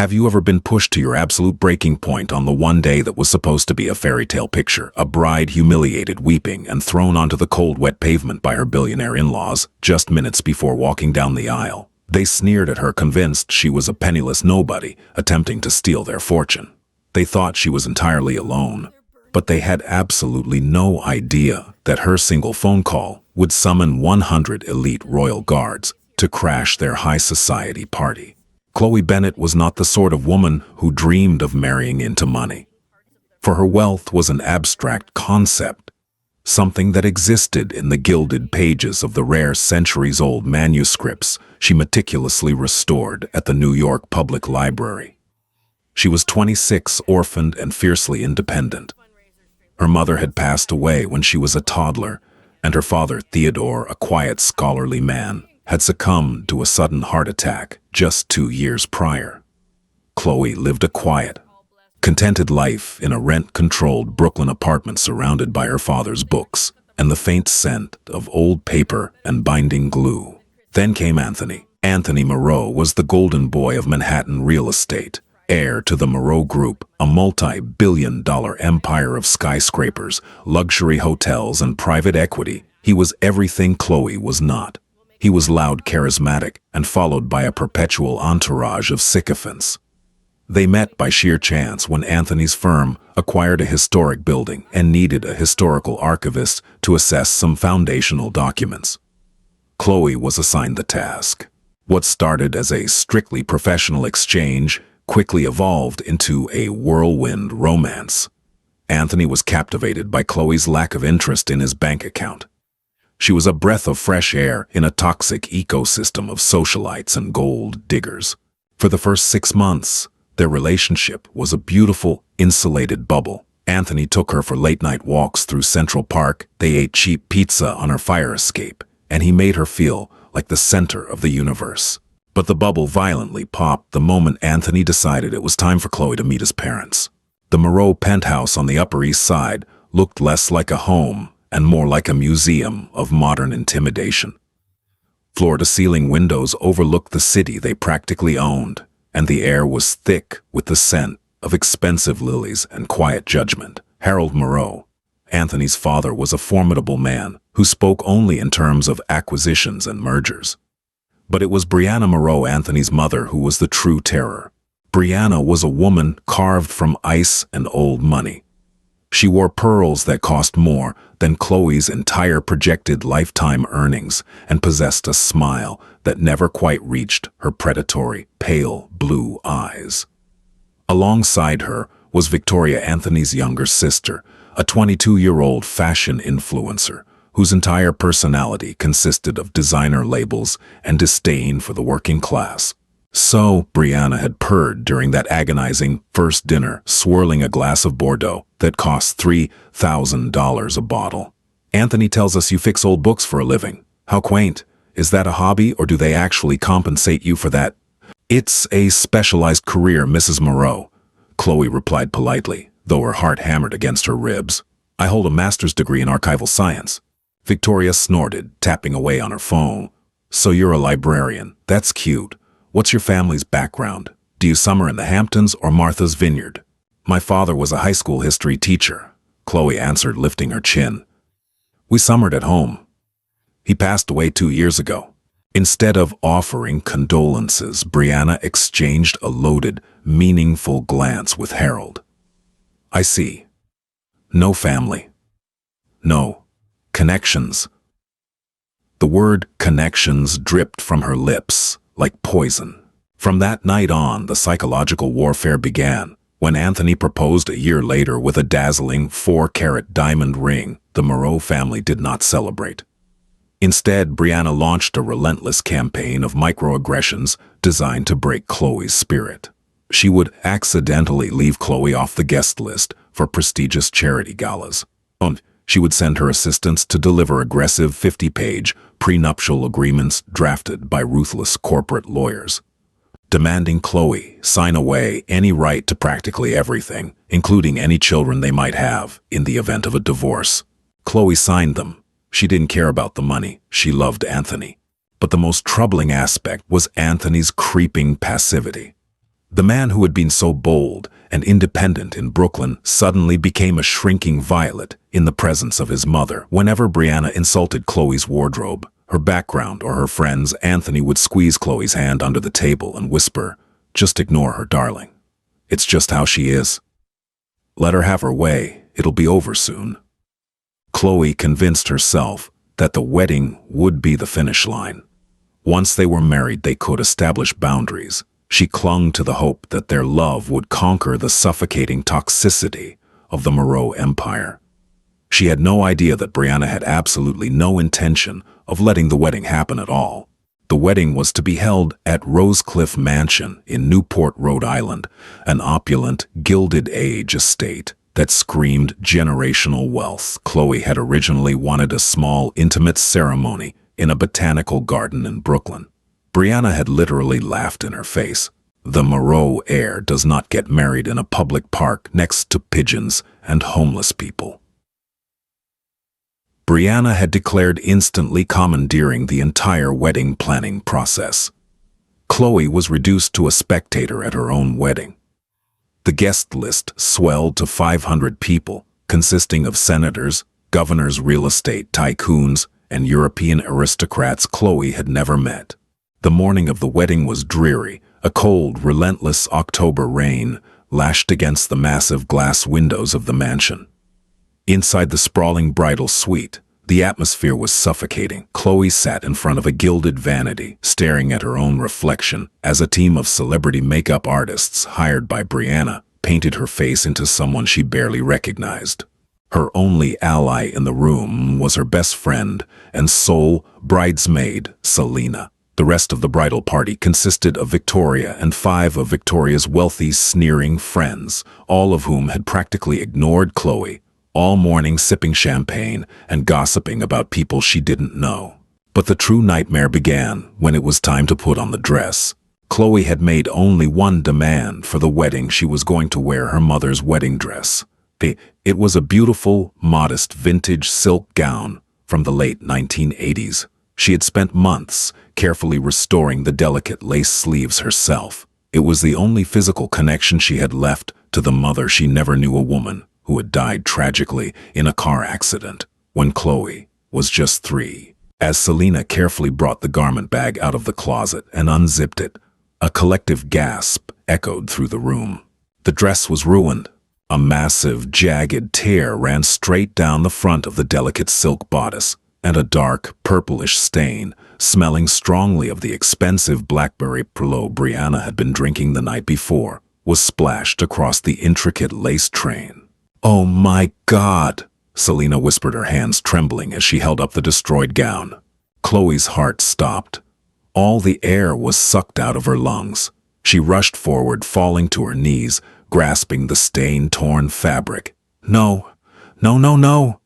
Have you ever been pushed to your absolute breaking point on the one day that was supposed to be a fairy tale picture? A bride humiliated, weeping, and thrown onto the cold, wet pavement by her billionaire in-laws just minutes before walking down the aisle. They sneered at her, convinced she was a penniless nobody, attempting to steal their fortune. They thought she was entirely alone, but they had absolutely no idea that her single phone call would summon 100 elite royal guards to crash their high society party. Chloe Bennet was not the sort of woman who dreamed of marrying into money. For her wealth was an abstract concept, something that existed in the gilded pages of the rare centuries-old manuscripts she meticulously restored at the New York Public Library. She was 26, orphaned and fiercely independent. Her mother had passed away when she was a toddler, and her father, Theodore, a quiet, scholarly man, had succumbed to a sudden heart attack just 2 years prior. Chloe lived a quiet, contented life in a rent-controlled Brooklyn apartment surrounded by her father's books and the faint scent of old paper and binding glue. Then came Anthony. Anthony Maro was the golden boy of Manhattan real estate, heir to the Maro Group, a multi-billion-dollar empire of skyscrapers, luxury hotels, and private equity. He was everything Chloe was not. He was loud, charismatic, and followed by a perpetual entourage of sycophants. They met by sheer chance when Anthony's firm acquired a historic building and needed a historical archivist to assess some foundational documents. Chloe was assigned the task. What started as a strictly professional exchange quickly evolved into a whirlwind romance. Anthony was captivated by Chloe's lack of interest in his bank account. She was a breath of fresh air in a toxic ecosystem of socialites and gold diggers. For the first 6 months, their relationship was a beautiful, insulated bubble. Anthony took her for late-night walks through Central Park. They ate cheap pizza on her fire escape, and he made her feel like the center of the universe. But the bubble violently popped the moment Anthony decided it was time for Chloe to meet his parents. The Maro penthouse on the Upper East Side looked less like a home and more like a museum of modern intimidation. Floor-to-ceiling windows overlooked the city they practically owned, and the air was thick with the scent of expensive lilies and quiet judgment. Harold Maro, Anthony's father, was a formidable man who spoke only in terms of acquisitions and mergers. But it was Brianna Maro, Anthony's mother, who was the true terror. Brianna was a woman carved from ice and old money. She wore pearls that cost more than Chloe's entire projected lifetime earnings and possessed a smile that never quite reached her predatory, pale blue eyes. Alongside her was Victoria, Anthony's younger sister, a 22-year-old fashion influencer whose entire personality consisted of designer labels and disdain for the working class. So Brianna had purred during that agonizing first dinner, swirling a glass of Bordeaux that cost $3,000 a bottle. Anthony tells us you fix old books for a living. How quaint. Is that a hobby, or do they actually compensate you for that? It's a specialized career, Mrs. Maro, Chloe replied politely, though her heart hammered against her ribs. I hold a master's degree in archival science. Victoria snorted, tapping away on her phone. So you're a librarian. That's cute. What's your family's background? Do you summer in the Hamptons or Martha's Vineyard? My father was a high school history teacher, Chloe answered, lifting her chin. We summered at home. He passed away 2 years ago. Instead of offering condolences, Brianna exchanged a loaded, meaningful glance with Harold. I see. No family. No connections. The word connections dripped from her lips like poison. From that night on, the psychological warfare began. When Anthony proposed a year later with a dazzling 4-carat diamond ring, the Maro family did not celebrate. Instead, Brianna launched a relentless campaign of microaggressions designed to break Chloe's spirit. She would accidentally leave Chloe off the guest list for prestigious charity galas. She would send her assistants to deliver aggressive 50-page prenuptial agreements drafted by ruthless corporate lawyers, demanding Chloe sign away any right to practically everything, including any children they might have in the event of a divorce. Chloe signed them. She didn't care about the money. She loved Anthony. But the most troubling aspect was Anthony's creeping passivity. The man who had been so bold and independent in Brooklyn suddenly became a shrinking violet in the presence of his mother. Whenever Brianna insulted Chloe's wardrobe, her background, or her friends, Anthony would squeeze Chloe's hand under the table and whisper, "Just ignore her, darling. It's just how she is. Let her have her way. It'll be over soon." Chloe convinced herself that the wedding would be the finish line. Once they were married, they could establish boundaries. She clung to the hope that their love would conquer the suffocating toxicity of the Maro empire. She had no idea that Brianna had absolutely no intention of letting the wedding happen at all. The wedding was to be held at Rosecliff Mansion in Newport, Rhode Island, an opulent, Gilded Age estate that screamed generational wealth. Chloe had originally wanted a small, intimate ceremony in a botanical garden in Brooklyn. Brianna had literally laughed in her face. The Maro heir does not get married in a public park next to pigeons and homeless people. Brianna had declared instantly commandeering the entire wedding planning process. Chloe was reduced to a spectator at her own wedding. The guest list swelled to 500 people, consisting of senators, governors, real estate tycoons, and European aristocrats Chloe had never met. The morning of the wedding was dreary. A cold, relentless October rain lashed against the massive glass windows of the mansion. Inside the sprawling bridal suite, the atmosphere was suffocating. Chloe sat in front of a gilded vanity, staring at her own reflection as a team of celebrity makeup artists hired by Brianna painted her face into someone she barely recognized. Her only ally in the room was her best friend and sole bridesmaid, Selena. The rest of the bridal party consisted of Victoria and 5 of Victoria's wealthy, sneering friends, all of whom had practically ignored Chloe, all morning sipping champagne and gossiping about people she didn't know. But the true nightmare began when it was time to put on the dress. Chloe had made only one demand for the wedding. She was going to wear her mother's wedding dress. It was a beautiful, modest, vintage silk gown from the late 1980s. She had spent months carefully restoring the delicate lace sleeves herself. It was the only physical connection she had left to the mother she never knew, a woman who had died tragically in a car accident when Chloe was just 3. As Selena carefully brought the garment bag out of the closet and unzipped it, a collective gasp echoed through the room. The dress was ruined. A massive, jagged tear ran straight down the front of the delicate silk bodice, and a dark, purplish stain, smelling strongly of the expensive blackberry Merlot Brianna had been drinking the night before, was splashed across the intricate lace train. "Oh my God!" Selena whispered, her hands trembling as she held up the destroyed gown. Chloe's heart stopped. All the air was sucked out of her lungs. She rushed forward, falling to her knees, grasping the stain-torn fabric. "No, no, no, no!"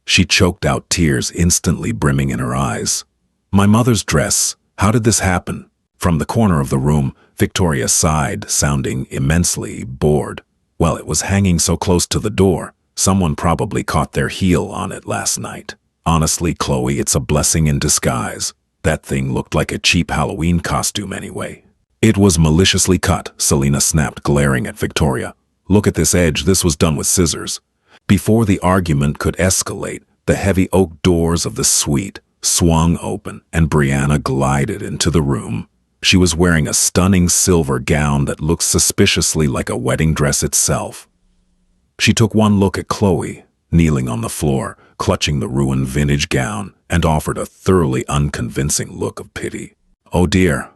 She choked out, tears instantly brimming in her eyes. "My mother's dress. How did this happen?" From the corner of the room, Victoria sighed, sounding immensely bored. "Well, it was hanging so close to the door. Someone probably caught their heel on it last night. Honestly, Chloe, it's a blessing in disguise. That thing looked like a cheap Halloween costume anyway." "It was maliciously cut," Selena snapped, glaring at Victoria. "Look at this edge. This was done with scissors." Before the argument could escalate, the heavy oak doors of the suite swung open and Brianna glided into the room. She was wearing a stunning silver gown that looked suspiciously like a wedding dress itself. She took one look at Chloe, kneeling on the floor, clutching the ruined vintage gown, and offered a thoroughly unconvincing look of pity. "Oh dear,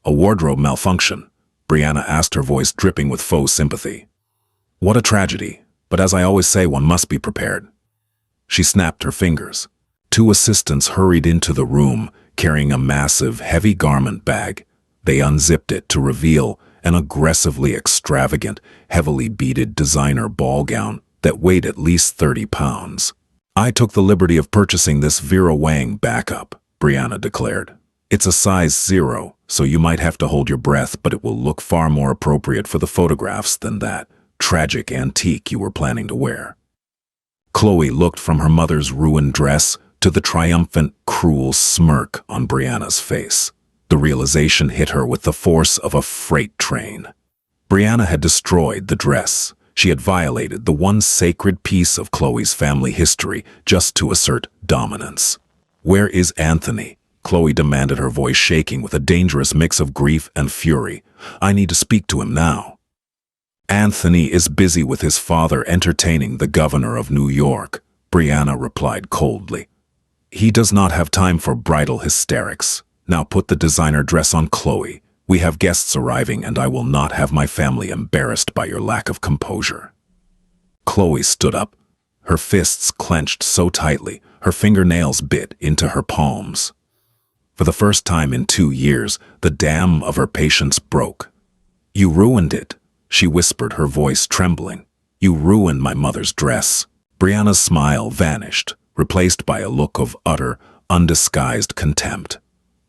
a wardrobe malfunction," Brianna asked, her voice dripping with faux sympathy. "What a tragedy. But as I always say, one must be prepared." She snapped her fingers. 2 assistants hurried into the room, carrying a massive, heavy garment bag. They unzipped it to reveal an aggressively extravagant, heavily beaded designer ball gown that weighed at least 30 pounds. "I took the liberty of purchasing this Vera Wang backup," Brianna declared. "It's a size 0, so you might have to hold your breath, but it will look far more appropriate for the photographs than that tragic antique you were planning to wear." Chloe looked from her mother's ruined dress to the triumphant, cruel smirk on Brianna's face. The realization hit her with the force of a freight train. Brianna had destroyed the dress. She had violated the one sacred piece of Chloe's family history just to assert dominance. "Where is Anthony?" Chloe demanded, her voice shaking with a dangerous mix of grief and fury. "I need to speak to him now." "Anthony is busy with his father entertaining the governor of New York," Brianna replied coldly. "He does not have time for bridal hysterics. Now put the designer dress on, Chloe. We have guests arriving, and I will not have my family embarrassed by your lack of composure." Chloe stood up, her fists clenched so tightly, her fingernails bit into her palms. For the first time in 2 years, the dam of her patience broke. "You ruined it," she whispered, her voice trembling. "You ruined my mother's dress." Brianna's smile vanished, replaced by a look of utter, undisguised contempt.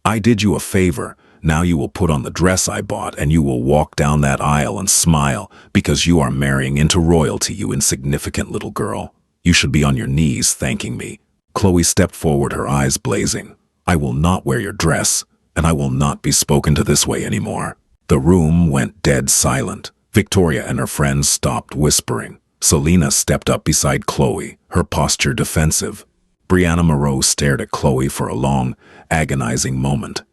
"I did you a favor. Now you will put on the dress I bought, and you will walk down that aisle and smile because you are marrying into royalty, you insignificant little girl. You should be on your knees thanking me." Chloe stepped forward, her eyes blazing. "I will not wear your dress, and I will not be spoken to this way anymore." The room went dead silent. Victoria and her friends stopped whispering. Selena stepped up beside Chloe, her posture defensive. Brianna Maro stared at Chloe for a long, agonizing moment.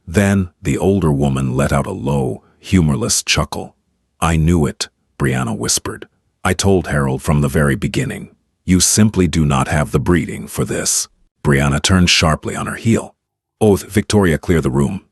Then the older woman let out a low, humorless chuckle. "I knew it," Brianna whispered. "I told Harold from the very beginning. You simply do not have the breeding for this." Brianna turned sharply on her heel. "Oath, Victoria, clear the room.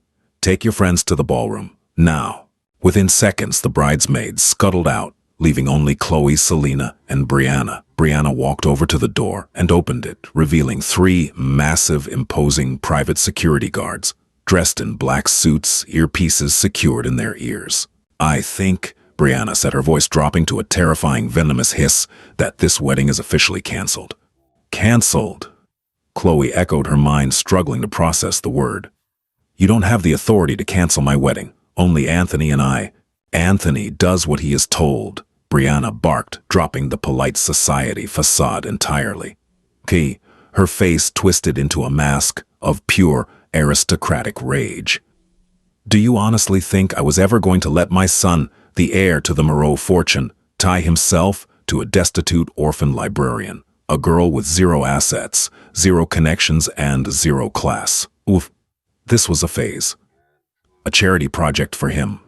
Take your friends to the ballroom, now." Within seconds, the bridesmaids scuttled out, leaving only Chloe, Selena, and Brianna. Brianna walked over to the door and opened it, revealing 3 massive, imposing private security guards, dressed in black suits, earpieces secured in their ears. "I think," Brianna said, her voice dropping to a terrifying, venomous hiss, "that this wedding is officially canceled." "Canceled?" Chloe echoed, her mind struggling to process the word. "You don't have the authority to cancel my wedding. Only Anthony and I." "Anthony does what he is told," Brianna barked, dropping the polite society facade entirely. Her face twisted into a mask of pure, aristocratic rage. "Do you honestly think I was ever going to let my son, the heir to the Maro fortune, tie himself to a destitute orphan librarian, a girl with 0 assets, 0 connections, and 0 class? Oof. This was a phase. A charity project for him.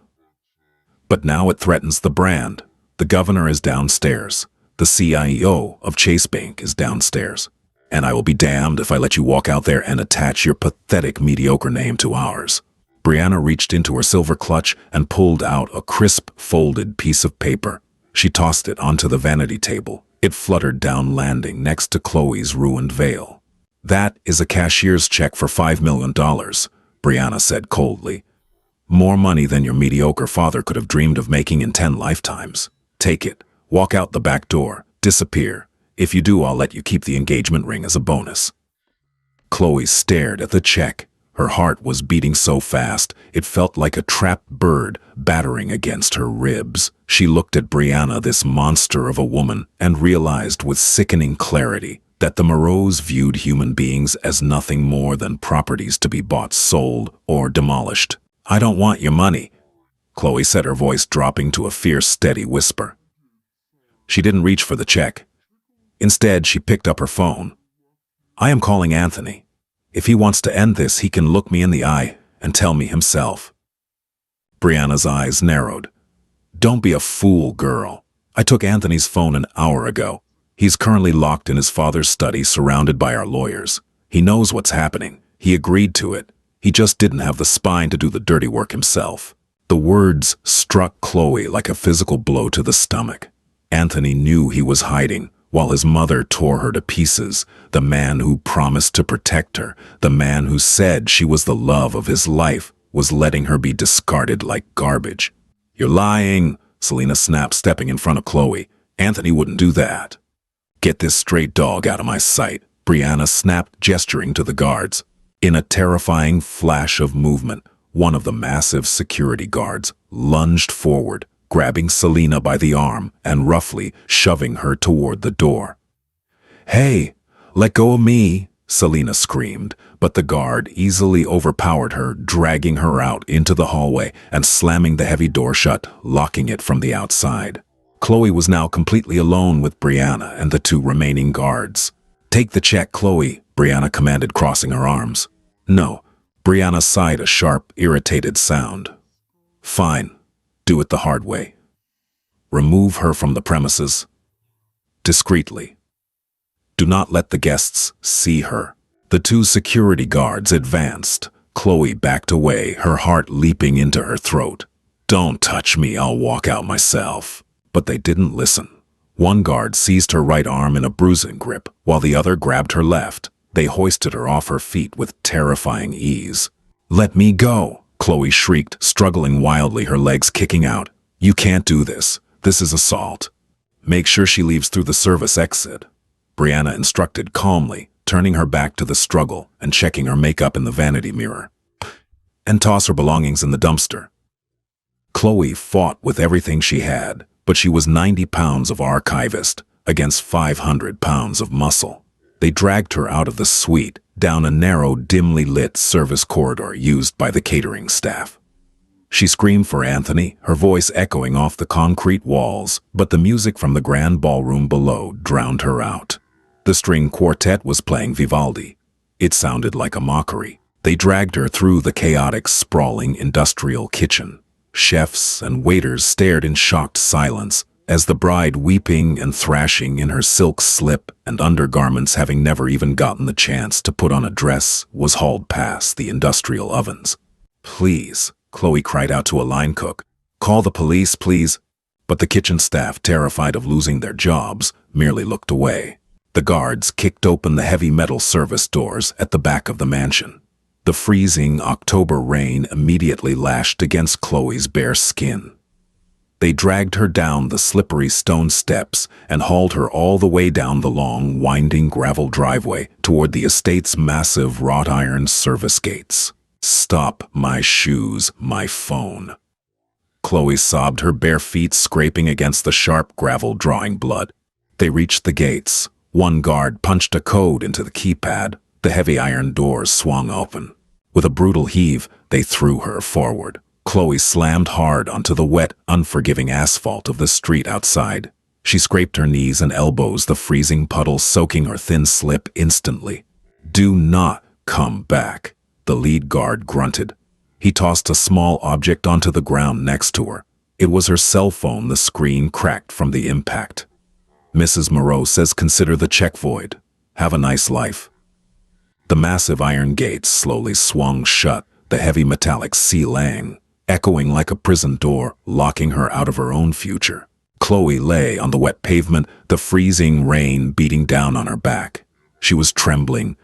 But now it threatens the brand. The governor is downstairs. The CIO of Chase Bank is downstairs. And I will be damned if I let you walk out there and attach your pathetic, mediocre name to ours." Brianna reached into her silver clutch and pulled out a crisp, folded piece of paper. She tossed it onto the vanity table. It fluttered down, landing next to Chloe's ruined veil. "That is a cashier's check for $5 million, Brianna said coldly. "More money than your mediocre father could have dreamed of making in 10 lifetimes. Take it, walk out the back door, disappear. If you do, I'll let you keep the engagement ring as a bonus." Chloe stared at the check. Her heart was beating so fast, it felt like a trapped bird battering against her ribs. She looked at Brianna, this monster of a woman, and realized with sickening clarity that the Maros viewed human beings as nothing more than properties to be bought, sold, or demolished. "I don't want your money," Chloe said, her voice dropping to a fierce, steady whisper. She didn't reach for the check. Instead, she picked up her phone. "I am calling Anthony. If he wants to end this, he can look me in the eye and tell me himself." Brianna's eyes narrowed. "Don't be a fool, girl. I took Anthony's phone an hour ago. He's currently locked in his father's study, surrounded by our lawyers. He knows what's happening. He agreed to it. He just didn't have the spine to do the dirty work himself." The words struck Chloe like a physical blow to the stomach. Anthony knew he was hiding, while his mother tore her to pieces. The man who promised to protect her, the man who said she was the love of his life, was letting her be discarded like garbage. "You're lying," Selena snapped, stepping in front of Chloe. "Anthony wouldn't do that." "Get this stray dog out of my sight," Brianna snapped, gesturing to the guards. In a terrifying flash of movement, one of the massive security guards lunged forward, grabbing Selena by the arm and roughly shoving her toward the door. "Hey, let go of me," Selena screamed, But the guard easily overpowered her, dragging her out into the hallway and slamming the heavy door shut, locking it from the outside. Chloe was now completely alone with Brianna and the two remaining guards. "Take the check, Chloe," Brianna commanded, crossing her arms. "No." Brianna sighed a sharp, irritated sound. "Fine. Do it the hard way. Remove her from the premises. Discreetly. Do not let the guests see her." The two security guards advanced. Chloe backed away, her heart leaping into her throat. "Don't touch me, I'll walk out myself." But they didn't listen. One guard seized her right arm in a bruising grip, while the other grabbed her left. They hoisted her off her feet with terrifying ease. "Let me go," Chloe shrieked, struggling wildly, her legs kicking out. "You can't do this. This is assault." "Make sure she leaves through the service exit," Brianna instructed calmly, turning her back to the struggle and checking her makeup in the vanity mirror. "And toss her belongings in the dumpster." Chloe fought with everything she had, but she was 90 pounds of archivist against 500 pounds of muscle. They dragged her out of the suite, down a narrow, dimly lit service corridor used by the catering staff. She screamed for Anthony, her voice echoing off the concrete walls, but the music from the grand ballroom below drowned her out. The string quartet was playing Vivaldi. It sounded like a mockery. They dragged her through the chaotic, sprawling industrial kitchen. Chefs and waiters stared in shocked silence as the bride, weeping and thrashing in her silk slip and undergarments, having never even gotten the chance to put on a dress, was hauled past the industrial ovens. "Please," Chloe cried out to a line cook. "Call the police, please." But the kitchen staff, terrified of losing their jobs, merely looked away. The guards kicked open the heavy metal service doors at the back of the mansion. The freezing October rain immediately lashed against Chloe's bare skin. They dragged her down the slippery stone steps and hauled her all the way down the long, winding gravel driveway toward the estate's massive wrought iron service gates. "Stop, my shoes, my phone." Chloe sobbed, her bare feet scraping against the sharp gravel, drawing blood. They reached the gates. One guard punched a code into the keypad. The heavy iron doors swung open. With a brutal heave, they threw her forward. Chloe slammed hard onto the wet, unforgiving asphalt of the street outside. She scraped her knees and elbows, the freezing puddles soaking her thin slip instantly. "Do not come back," the lead guard grunted. He tossed a small object onto the ground next to her. It was her cell phone, the screen cracked from the impact. "Mrs. Maro says consider the check void. Have a nice life." The massive iron gates slowly swung shut, the heavy metallic sealang echoing like a prison door, locking her out of her own future. Chloe lay on the wet pavement, the freezing rain beating down on her back. She was trembling,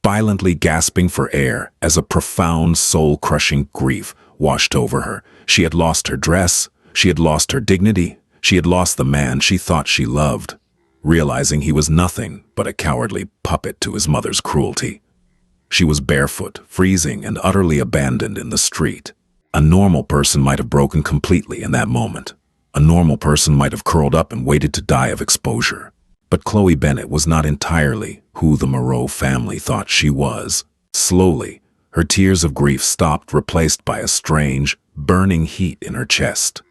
violently gasping for air as a profound, soul-crushing grief washed over her. She had lost her dress, she had lost her dignity, she had lost the man she thought she loved, realizing he was nothing but a cowardly puppet to his mother's cruelty. She was barefoot, freezing, and utterly abandoned in the street. A normal person might have broken completely in that moment. A normal person might have curled up and waited to die of exposure. But Chloe Bennett was not entirely who the Maro family thought she was. Slowly, her tears of grief stopped, replaced by a strange, burning heat in her chest.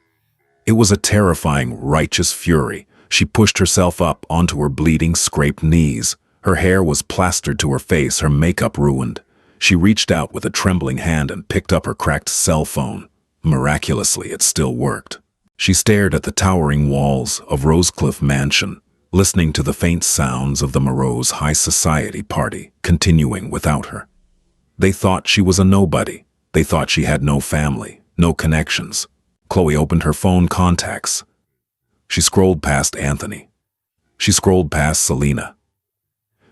It was a terrifying, righteous fury. She pushed herself up onto her bleeding, scraped knees. Her hair was plastered to her face, her makeup ruined. She reached out with a trembling hand and picked up her cracked cell phone. Miraculously, it still worked. She stared at the towering walls of Rosecliff Mansion, listening to the faint sounds of the Moreau's high society party continuing without her. They thought she was a nobody. They thought she had no family, no connections. Chloe opened her phone contacts. She scrolled past Anthony. She scrolled past Selena.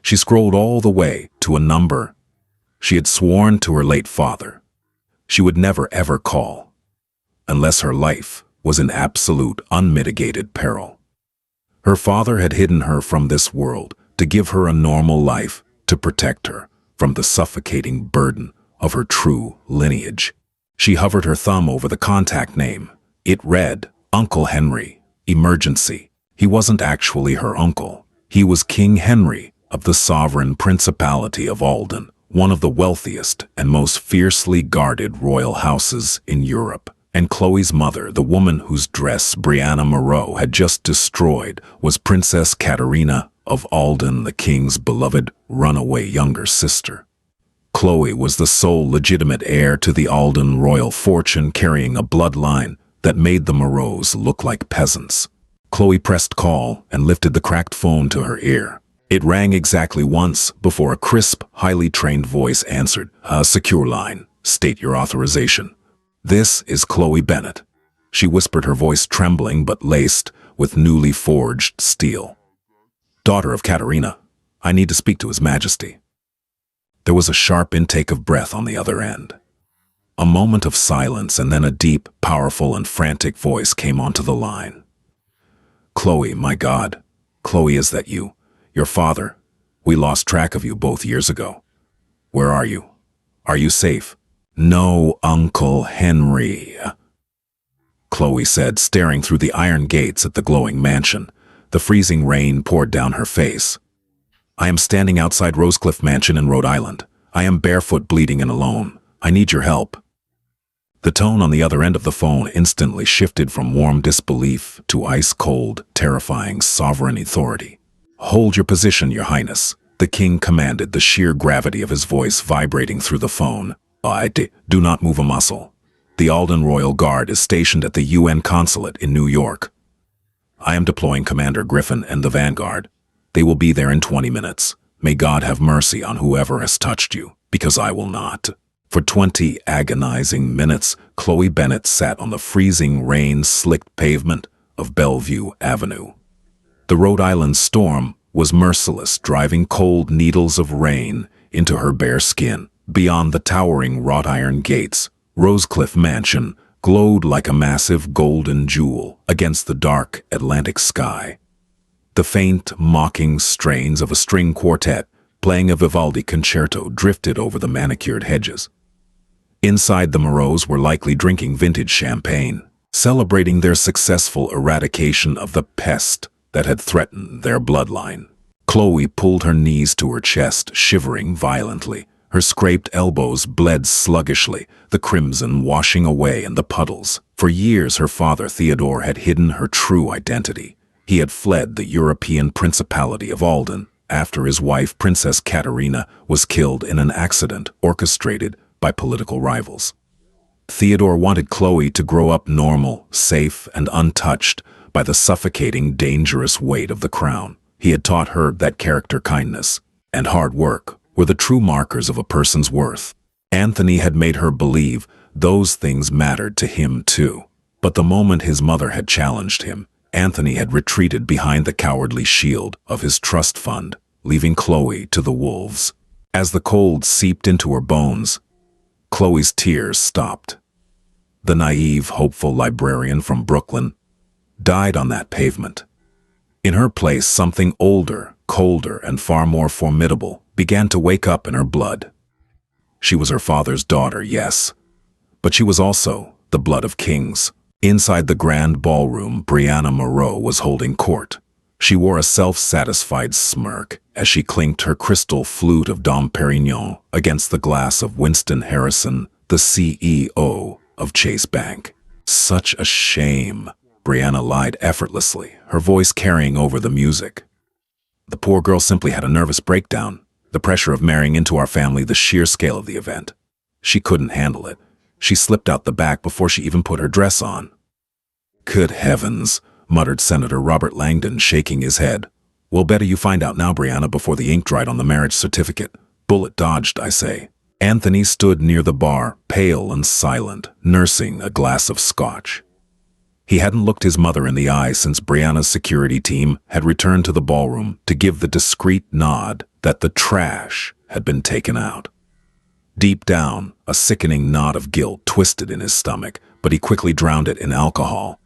She scrolled all the way to a number she had sworn to her late father she would never ever call, unless her life was in absolute, unmitigated peril. Her father had hidden her from this world to give her a normal life, to protect her from the suffocating burden of her true lineage. She hovered her thumb over the contact name. It read, Uncle Henry, emergency. He wasn't actually her uncle. He was King Henry of the sovereign principality of Alden, one of the wealthiest and most fiercely guarded royal houses in Europe. And Chloe's mother, the woman whose dress Maro had just destroyed, was Princess Katerina of Alden, the king's beloved runaway younger sister. Chloe was the sole legitimate heir to the Alden royal fortune, carrying a bloodline that made the Maros look like peasants. Chloe pressed call and lifted the cracked phone to her ear. It rang exactly once before a crisp, highly trained voice answered. "A secure line. State your authorization." "This is Chloe Bennett," she whispered, her voice trembling but laced with newly forged steel. "Daughter of Katerina, I need to speak to His Majesty." There was a sharp intake of breath on the other end. A moment of silence, and then a deep, powerful, and frantic voice came onto the line. "Chloe, my God. Chloe, is that you? Your father? We lost track of you both years ago. Where are you? Are you safe?" "No, Uncle Henry," Chloe said, staring through the iron gates at the glowing mansion. The freezing rain poured down her face. "I am standing outside Rosecliff Mansion in Rhode Island. I am barefoot, bleeding, and alone. I need your help." The tone on the other end of the phone instantly shifted from warm disbelief to ice-cold, terrifying sovereign authority. "Hold your position, Your Highness," the king commanded, the sheer gravity of his voice vibrating through the phone. Do not move a muscle. The Alden Royal Guard is stationed at the UN Consulate in New York. I am deploying Commander Griffin and the Vanguard. They will be there in 20 minutes. May God have mercy on whoever has touched you, because I will not." For 20 agonizing minutes, Chloe Bennett sat on the freezing rain-slicked pavement of Bellevue Avenue. The Rhode Island storm was merciless, driving cold needles of rain into her bare skin. Beyond the towering wrought iron gates, Rosecliff Mansion glowed like a massive golden jewel against the dark Atlantic sky. The faint, mocking strains of a string quartet playing a Vivaldi concerto drifted over the manicured hedges. Inside, the Maros were likely drinking vintage champagne, celebrating their successful eradication of the pest that had threatened their bloodline. Chloe pulled her knees to her chest, shivering violently. Her scraped elbows bled sluggishly, the crimson washing away in the puddles. For years, her father, Theodore, had hidden her true identity. He had fled the European Principality of Alden after his wife, Princess Katerina, was killed in an accident orchestrated by political rivals. Theodore wanted Chloe to grow up normal, safe, and untouched by the suffocating, dangerous weight of the crown. He had taught her that character, kindness, and hard work were the true markers of a person's worth. Anthony had made her believe those things mattered to him too. But the moment his mother had challenged him, Anthony had retreated behind the cowardly shield of his trust fund, leaving Chloe to the wolves. As the cold seeped into her bones, Chloe's tears stopped. The naive, hopeful librarian from Brooklyn died on that pavement. In her place, something older, colder, and far more formidable began to wake up in her blood. She was her father's daughter, yes, but she was also the blood of kings. Inside the grand ballroom, Maro was holding court. She wore a self-satisfied smirk as she clinked her crystal flute of Dom Perignon against the glass of Winston Harrison, the CEO of Chase Bank. "Such a shame," Brianna lied effortlessly, her voice carrying over the music. "The poor girl simply had a nervous breakdown. The pressure of marrying into our family, the sheer scale of the event. She couldn't handle it. She slipped out the back before she even put her dress on." "Good heavens," muttered Senator Robert Langdon, shaking his head. "Well, better you find out now, Brianna, before the ink dried on the marriage certificate. Bullet dodged, I say." Anthony stood near the bar, pale and silent, nursing a glass of scotch. He hadn't looked his mother in the eye since Brianna's security team had returned to the ballroom to give the discreet nod that the trash had been taken out. Deep down, a sickening knot of guilt twisted in his stomach, but he quickly drowned it in alcohol.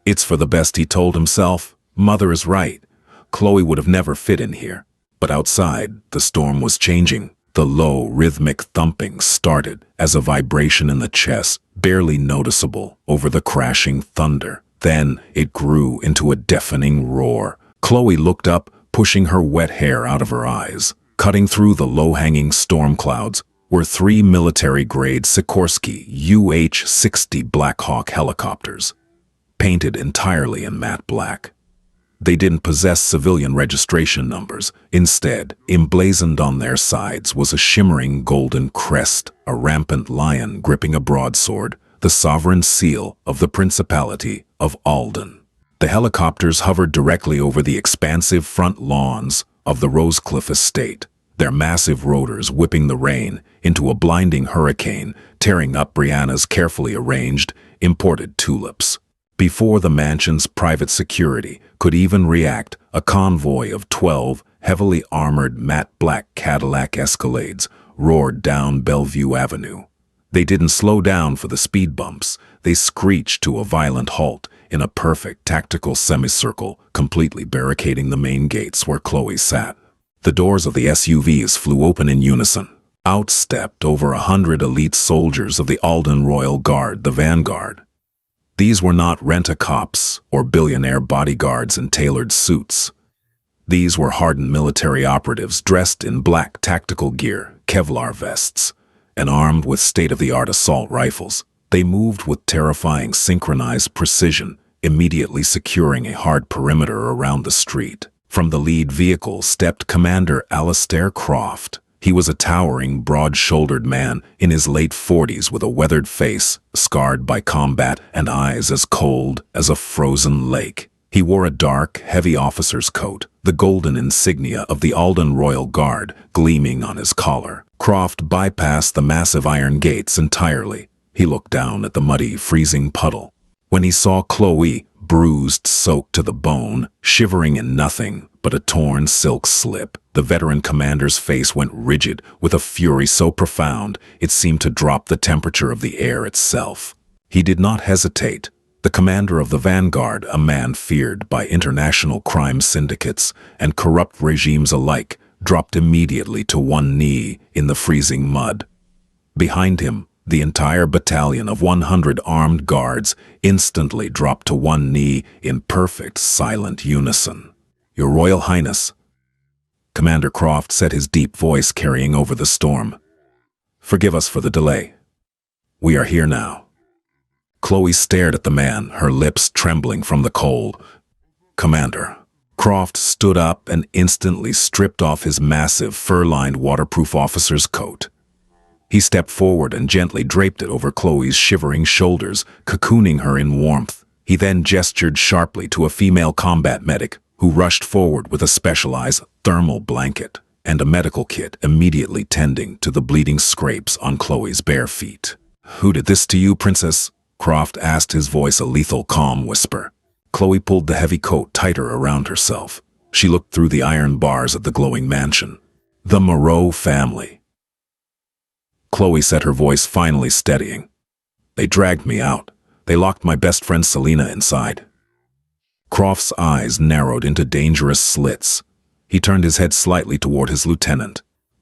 It's for the best, he told himself. Mother is right. Chloe would have never fit in here. But outside, the storm was changing. The low, rhythmic thumping started as a vibration in the chest, barely noticeable over the crashing thunder. Then it grew into a deafening roar. Chloe looked up, pushing her wet hair out of her eyes. Cutting through the low-hanging storm clouds were 3 military-grade Sikorsky UH-60 Black Hawk helicopters, painted entirely in matte black. They didn't possess civilian registration numbers. Instead, emblazoned on their sides was a shimmering golden crest, a rampant lion gripping a broadsword, the sovereign seal of the Principality of Alden. The helicopters hovered directly over the expansive front lawns of the Rosecliff estate, their massive rotors whipping the rain into a blinding hurricane, tearing up Brianna's carefully arranged, imported tulips. Before the mansion's private security could even react, a convoy of 12 heavily armored matte black Cadillac Escalades roared down Bellevue Avenue. They didn't slow down for the speed bumps. They screeched to a violent halt in a perfect tactical semicircle, completely barricading the main gates where Chloe sat. The doors of the SUVs flew open in unison. Out stepped over 100 elite soldiers of the Alden Royal Guard, the Vanguard. These were not rent-a-cops or billionaire bodyguards in tailored suits. These were hardened military operatives dressed in black tactical gear, Kevlar vests, and armed with state-of-the-art assault rifles. They moved with terrifying synchronized precision, immediately securing a hard perimeter around the street. From the lead vehicle stepped Commander Alastair Croft. He was a towering, broad-shouldered man in his late 40s with a weathered face, scarred by combat, and eyes as cold as a frozen lake. He wore a dark, heavy officer's coat, the golden insignia of the Alden Royal Guard gleaming on his collar. Croft bypassed the massive iron gates entirely. He looked down at the muddy, freezing puddle. When he saw Chloe, bruised, soaked to the bone, shivering in nothing but a torn silk slip, the veteran commander's face went rigid with a fury so profound it seemed to drop the temperature of the air itself. He did not hesitate. The commander of the Vanguard, a man feared by international crime syndicates and corrupt regimes alike, dropped immediately to one knee in the freezing mud. Behind him, the entire battalion of 100 armed guards instantly dropped to one knee in perfect, silent unison. "Your Royal Highness," Commander Croft said, his deep voice carrying over the storm. "Forgive us for the delay. We are here now." Chloe stared at the man, her lips trembling from the cold. "Commander." Croft stood up and instantly stripped off his massive, fur-lined, waterproof officer's coat. He stepped forward and gently draped it over Chloe's shivering shoulders, cocooning her in warmth. He then gestured sharply to a female combat medic who rushed forward with a specialized thermal blanket and a medical kit, immediately tending to the bleeding scrapes on Chloe's bare feet. "Who did this to you, Princess?" Croft asked, his voice a lethal, calm whisper. Chloe pulled the heavy coat tighter around herself. She looked through the iron bars of the glowing mansion. "The Maro family," Chloe said, her voice finally steadying. "They dragged me out. They locked my best friend Selena inside." Croft's eyes narrowed into dangerous slits. He turned his head slightly toward his lieutenant.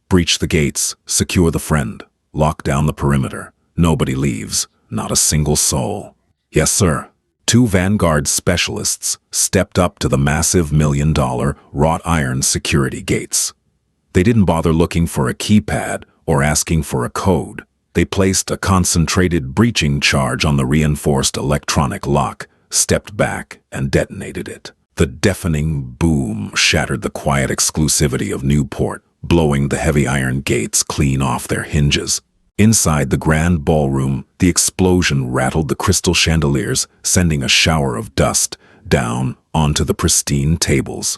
"Breach the gates, secure the friend, lock down the perimeter. Nobody leaves, not a single soul." "Yes, sir." Two Vanguard specialists stepped up to the massive $1 million wrought iron security gates. They didn't bother looking for a keypad or asking for a code. They placed a concentrated breaching charge on the reinforced electronic lock, stepped back, and detonated it. The deafening boom shattered the quiet exclusivity of Newport, blowing the heavy iron gates clean off their hinges. Inside the grand ballroom, the explosion rattled the crystal chandeliers, sending a shower of dust down onto the pristine tables.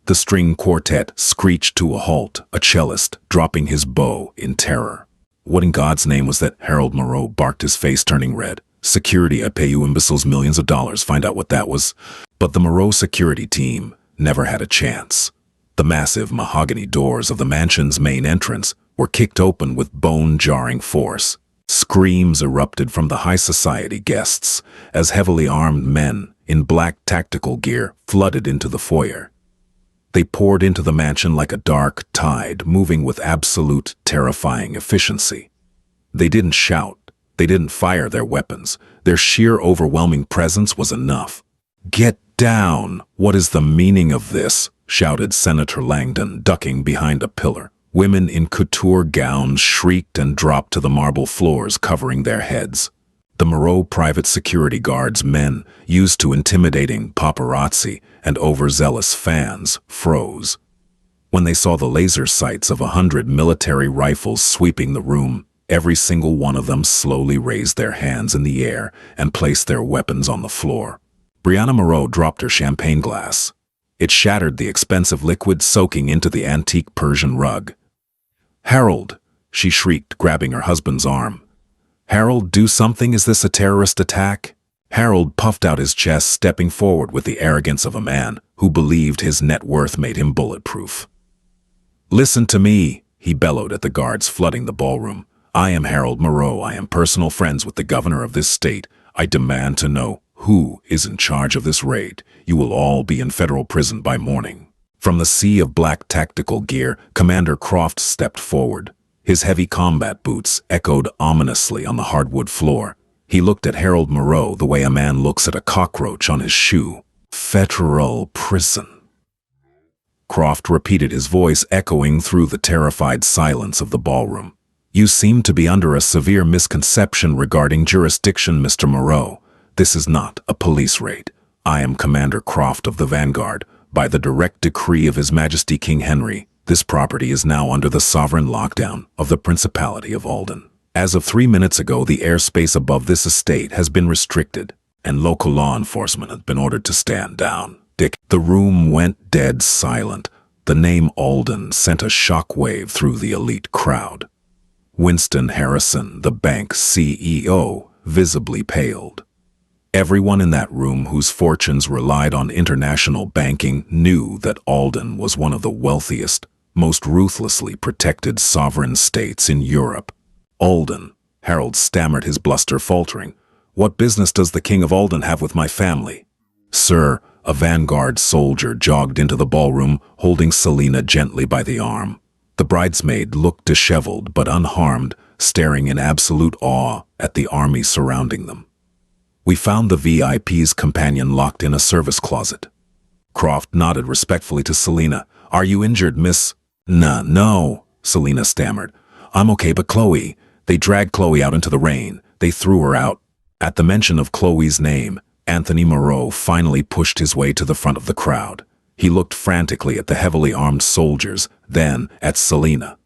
The string quartet screeched to a halt, a cellist dropping his bow in terror. "What in God's name was that?" Harold Moreau barked, his face turning red. "Security, I pay you imbeciles millions of dollars, find out what that was." But the Moreau security team never had a chance. The massive mahogany doors of the mansion's main entrance were kicked open with bone-jarring force. Screams erupted from the high society guests as heavily armed men in black tactical gear flooded into the foyer. They poured into the mansion like a dark tide, moving with absolute, terrifying efficiency. They didn't shout. They didn't fire their weapons. Their sheer, overwhelming presence was enough. "Get down! What is the meaning of this?" shouted Senator Langdon, ducking behind a pillar. Women in couture gowns shrieked and dropped to the marble floors, covering their heads. The Maro private security guards, men used to intimidating paparazzi and overzealous fans, froze. When they saw the laser sights of 100 military rifles sweeping the room, every single one of them slowly raised their hands in the air and placed their weapons on the floor. Brianna Maro dropped her champagne glass. It shattered the expensive liquid, soaking into the antique Persian rug. "Harold," she shrieked, grabbing her husband's arm. "Harold, do something! Is this a terrorist attack?" Harold puffed out his chest, stepping forward with the arrogance of a man who believed his net worth made him bulletproof. "Listen to me," he bellowed at the guards flooding the ballroom. "I am Harold Maro. I am personal friends with the governor of this state. I demand to know who is in charge of this raid. You will all be in federal prison by morning." From the sea of black tactical gear, Commander Croft stepped forward. His heavy combat boots echoed ominously on the hardwood floor. He looked at Harold Maro the way a man looks at a cockroach on his shoe. "Federal prison." Croft repeated, his voice echoing through the terrified silence of the ballroom. "You seem to be under a severe misconception regarding jurisdiction, Mr. Maro. This is not a police raid. I am Commander Croft of the Vanguard. By the direct decree of His Majesty King Henry, this property is now under the sovereign lockdown of the Principality of Alden. As of 3 minutes ago, the airspace above this estate has been restricted, and local law enforcement has been ordered to stand down." Dick. The room went dead silent. The name Alden sent a shockwave through the elite crowd. Winston Harrison, the bank CEO, visibly paled. Everyone in that room whose fortunes relied on international banking knew that Alden was one of the wealthiest, most ruthlessly protected sovereign states in Europe. "Alden," Harold stammered, his bluster faltering. "What business does the King of Alden have with my family?" "Sir," a Vanguard soldier jogged into the ballroom, holding Selina gently by the arm. The bridesmaid looked disheveled but unharmed, staring in absolute awe at the army surrounding them. "We found the VIP's companion locked in a service closet." Croft nodded respectfully to Selina. "Are you injured, miss?" No, Selina stammered. "I'm okay, but Chloe..." They dragged Chloe out into the rain. They threw her out. At the mention of Chloe's name, Anthony Maro finally pushed his way to the front of the crowd. He looked frantically at the heavily armed soldiers, then at Selina.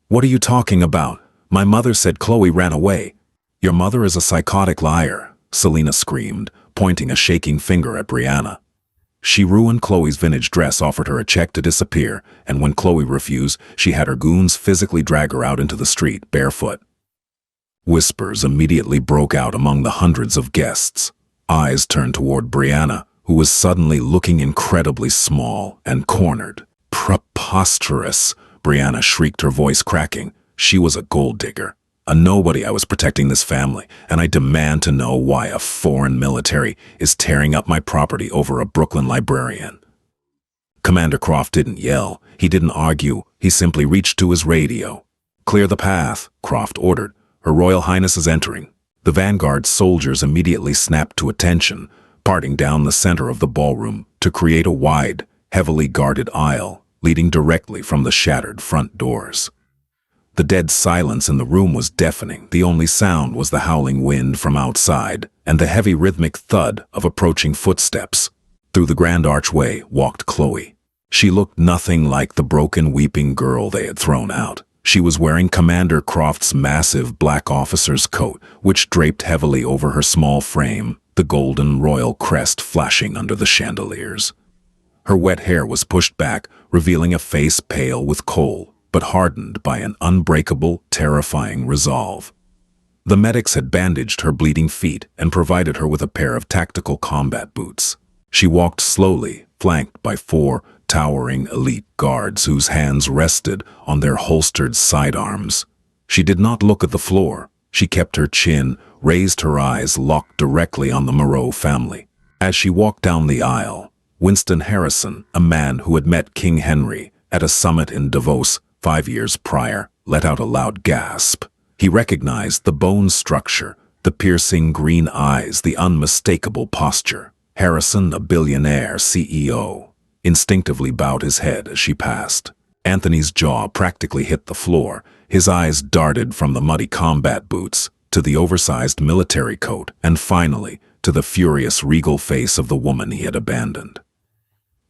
"What are you talking about? My mother said Chloe ran away." "Your mother is a psychotic liar," Selina screamed, pointing a shaking finger at Brianna. "She ruined Chloe's vintage dress, offered her a check to disappear, and when Chloe refused, she had her goons physically drag her out into the street, barefoot." Whispers immediately broke out among the hundreds of guests. Eyes turned toward Brianna, who was suddenly looking incredibly small and cornered. "Preposterous!" Brianna shrieked, her voice cracking. "She was a gold digger. A nobody. I was protecting this family, and I demand to know why a foreign military is tearing up my property over a Brooklyn librarian." Commander Croft didn't yell. He didn't argue. He simply reached to his radio. "Clear the path," Croft ordered. "Her Royal Highness is entering." The Vanguard soldiers immediately snapped to attention, parting down the center of the ballroom to create a wide, heavily guarded aisle leading directly from the shattered front doors. The dead silence in the room was deafening. The only sound was the howling wind from outside and the heavy rhythmic thud of approaching footsteps. Through the grand archway walked Chloe. She looked nothing like the broken, weeping girl they had thrown out. She was wearing Commander Croft's massive black officer's coat, which draped heavily over her small frame, the golden royal crest flashing under the chandeliers. Her wet hair was pushed back, revealing a face pale with coal, but hardened by an unbreakable, terrifying resolve. The medics had bandaged her bleeding feet and provided her with a pair of tactical combat boots. She walked slowly, flanked by 4 towering elite guards whose hands rested on their holstered sidearms. She did not look at the floor. She kept her chin, raised, her eyes locked directly on the Maro family. As she walked down the aisle, Winston Harrison, a man who had met King Henry at a summit in Davos 5 years prior, let out a loud gasp. He recognized the bone structure, the piercing green eyes, the unmistakable posture. Harrison, a billionaire CEO. instinctively bowed his head as she passed. Anthony's jaw practically hit the floor. His eyes darted from the muddy combat boots to the oversized military coat, and finally to the furious regal face of the woman he had abandoned.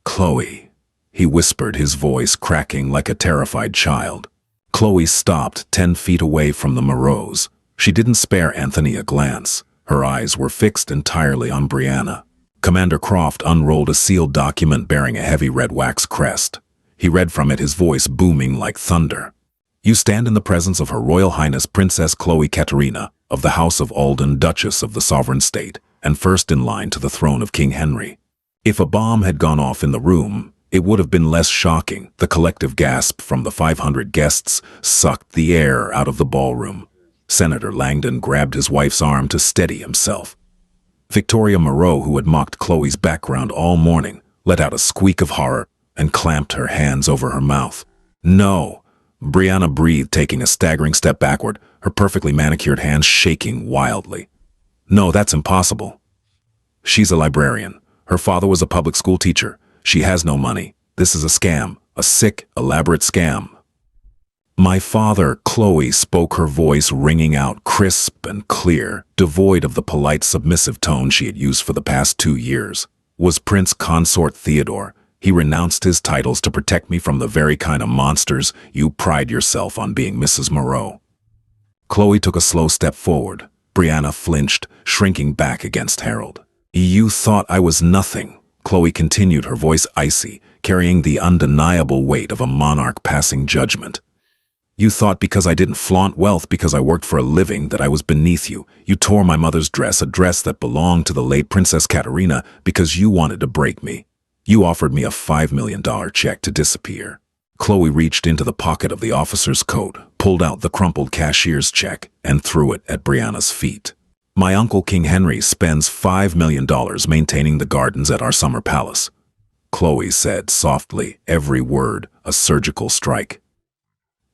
"Chloe," he whispered, his voice cracking like a terrified child. Chloe stopped 10 feet away from the Maros. She didn't spare Anthony a glance. Her eyes were fixed entirely on Brianna. Commander Croft unrolled a sealed document bearing a heavy red wax crest. He read from it, his voice booming like thunder. "You stand in the presence of Her Royal Highness Princess Chloe Katerina of the House of Alden, Duchess of the Sovereign State, and first in line to the throne of King Henry." If a bomb had gone off in the room, it would have been less shocking. The collective gasp from the 500 guests sucked the air out of the ballroom. Senator Langdon grabbed his wife's arm to steady himself. Victoria Maro, who had mocked Chloe's background all morning, let out a squeak of horror and clamped her hands over her mouth. "No!" Brianna breathed, taking a staggering step backward, her perfectly manicured hands shaking wildly. "No, that's impossible. She's a librarian. Her father was a public school teacher. She has no money. This is a scam, a sick, elaborate scam." "My father," Chloe spoke, her voice ringing out crisp and clear, devoid of the polite, submissive tone she had used for the past 2 years, "was Prince Consort Theodore. He renounced his titles to protect me from the very kind of monsters you pride yourself on being, Mrs. Moreau." Chloe took a slow step forward. Brianna flinched, shrinking back against Harold. "You thought I was nothing," Chloe continued, her voice icy, carrying the undeniable weight of a monarch passing judgment. "You thought because I didn't flaunt wealth, because I worked for a living, that I was beneath you. You tore my mother's dress, a dress that belonged to the late Princess Katerina, because you wanted to break me. You offered me a $5 million check to disappear." Chloe reached into the pocket of the officer's coat, pulled out the crumpled cashier's check, and threw it at Brianna's feet. "My uncle King Henry spends $5 million maintaining the gardens at our summer palace," Chloe said softly, every word a surgical strike.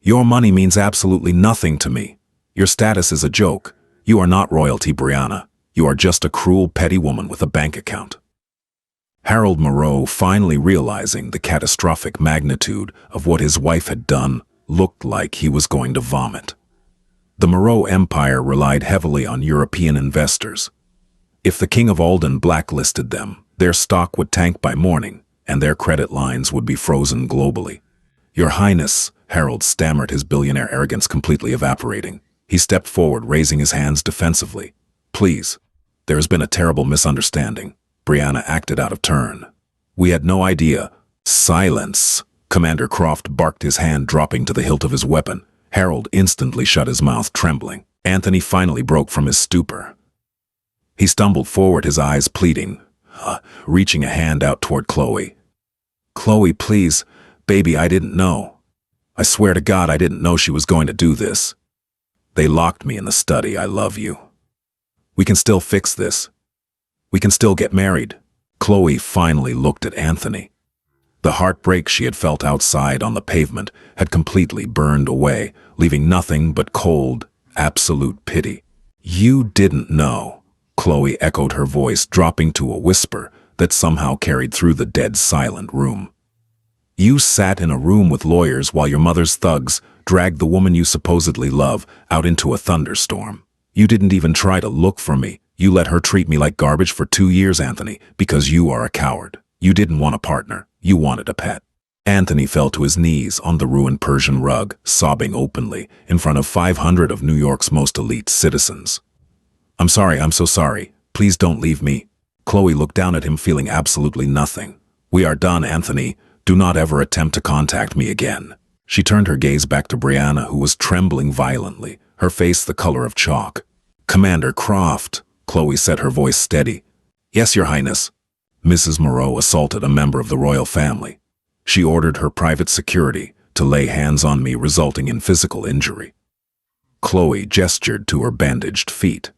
"Your money means absolutely nothing to me. Your status is a joke. You are not royalty, Brianna. You are just a cruel, petty woman with a bank account." Harold Moreau, finally realizing the catastrophic magnitude of what his wife had done, looked like he was going to vomit. The Moreau Empire relied heavily on European investors. If the King of Alden blacklisted them, their stock would tank by morning, and their credit lines would be frozen globally. "Your Highness," Harold stammered, his billionaire arrogance completely evaporating. He stepped forward, raising his hands defensively. "Please, there has been a terrible misunderstanding." Brianna acted out of turn. "We had no idea." "Silence!" Commander Croft barked, his hand dropping to the hilt of his weapon. Harold instantly shut his mouth, trembling. Anthony finally broke from his stupor. He stumbled forward, his eyes pleading, reaching a hand out toward Chloe. "Chloe, please. Baby, I didn't know. I swear to God I didn't know she was going to do this. They locked me in the study. I love you. We can still fix this. We can still get married." Chloe finally looked at Anthony. The heartbreak she had felt outside on the pavement had completely burned away, leaving nothing but cold, absolute pity. "You didn't know," Chloe echoed, her voice dropping to a whisper that somehow carried through the dead silent room. "You sat in a room with lawyers while your mother's thugs dragged the woman you supposedly love out into a thunderstorm. You didn't even try to look for me. You let her treat me like garbage for 2 years, Anthony, because you are a coward. You didn't want a partner. You wanted a pet." Anthony fell to his knees on the ruined Persian rug, sobbing openly in front of 500 of New York's most elite citizens. "I'm sorry, I'm so sorry. Please don't leave me." Chloe looked down at him, feeling absolutely nothing. "We are done, Anthony. Do not ever attempt to contact me again." She turned her gaze back to Brianna, who was trembling violently, her face the color of chalk. "Commander Croft," Chloe said, her voice steady. "Yes, Your Highness." Mrs. Moreau assaulted a member of the royal family. She ordered her private security to lay hands on me, resulting in physical injury. Chloe gestured to her bandaged feet.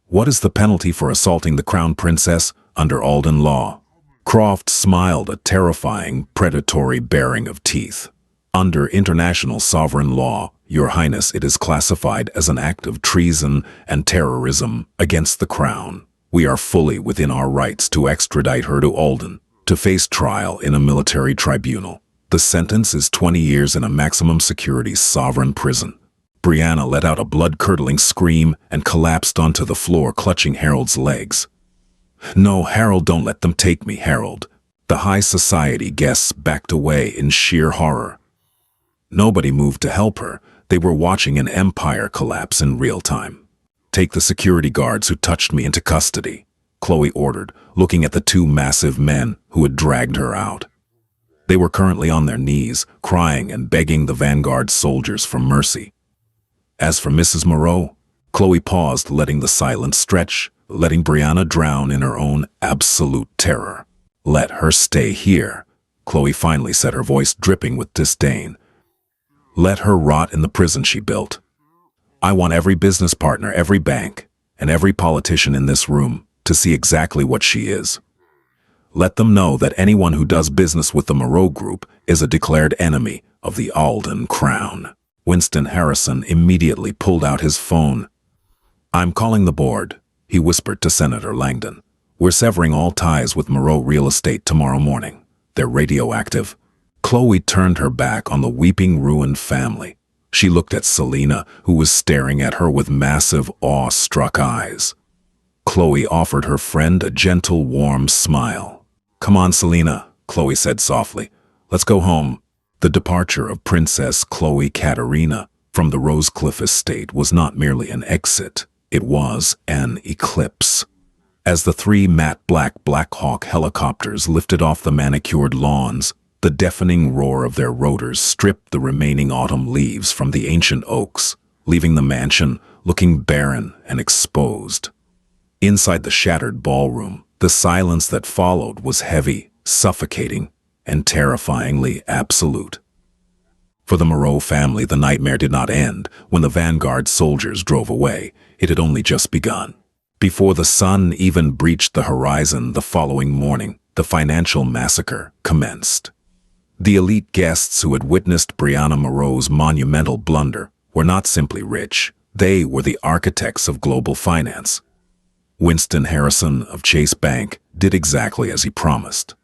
"What is the penalty for assaulting the crown princess under Alden law?" Croft smiled, a terrifying, predatory baring of teeth. "Under international sovereign law, Your Highness, it is classified as an act of treason and terrorism against the crown. We are fully within our rights to extradite her to Alden." to face trial in a military tribunal. The sentence is 20 years in a maximum security sovereign prison. Brianna let out a blood-curdling scream and collapsed onto the floor, clutching Harold's legs. "No, Harold, don't let them take me, Harold." The high society guests backed away in sheer horror. Nobody moved to help her. They were watching an empire collapse in real time. "Take the security guards who touched me into custody," Chloe ordered, looking at the two massive men who had dragged her out. They were currently on their knees, crying and begging the vanguard soldiers for mercy. As for Mrs. Maro, Chloe paused, letting the silence stretch, letting Brianna drown in her own absolute terror. "Let her stay here," Chloe finally said, her voice dripping with disdain. "Let her rot in the prison she built. I want every business partner, every bank, and every politician in this room to see exactly what she is. Let them know that anyone who does business with the Maro Group is a declared enemy of the Alden Crown." Winston Harrison immediately pulled out his phone. "I'm calling the board," he whispered to Senator Langdon. "We're severing all ties with Maro Real Estate tomorrow morning. They're radioactive." Chloe turned her back on the weeping, ruined family. She looked at Selena, who was staring at her with massive, awe-struck eyes. Chloe offered her friend a gentle, warm smile. "Come on, Selena," Chloe said softly. "Let's go home." The departure of Princess Chloe Katerina from the Rosecliff estate was not merely an exit. It was an eclipse. As the three matte black Black Hawk helicopters lifted off the manicured lawns, the deafening roar of their rotors stripped the remaining autumn leaves from the ancient oaks, leaving the mansion looking barren and exposed. Inside the shattered ballroom, the silence that followed was heavy, suffocating, and terrifyingly absolute. For the Maro family, the nightmare did not end when the vanguard soldiers drove away. It had only just begun. Before the sun even breached the horizon the following morning, the financial massacre commenced. The elite guests who had witnessed Brianna Maro's monumental blunder were not simply rich. They were the architects of global finance. Winston Harrison of Chase Bank did exactly as he promised.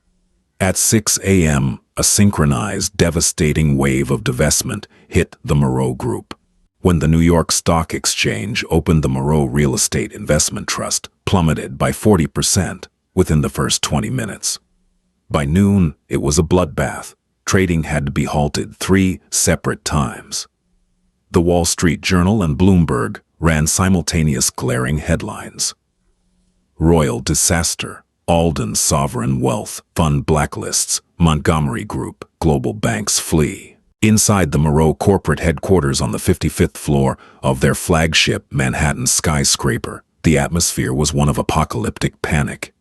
At 6 a.m., a synchronized, devastating wave of divestment hit the Maro Group. When the New York Stock Exchange opened, the Maro Real Estate Investment Trust plummeted by 40% within the first 20 minutes. By noon, it was a bloodbath. Trading had to be halted 3 separate times. The Wall Street Journal and Bloomberg ran simultaneous glaring headlines. "Royal Disaster, Alden Sovereign Wealth Fund Blacklists, Montgomery Group, Global Banks Flee." Inside the Maro corporate headquarters on the 55th floor of their flagship Manhattan skyscraper, the atmosphere was one of apocalyptic panic.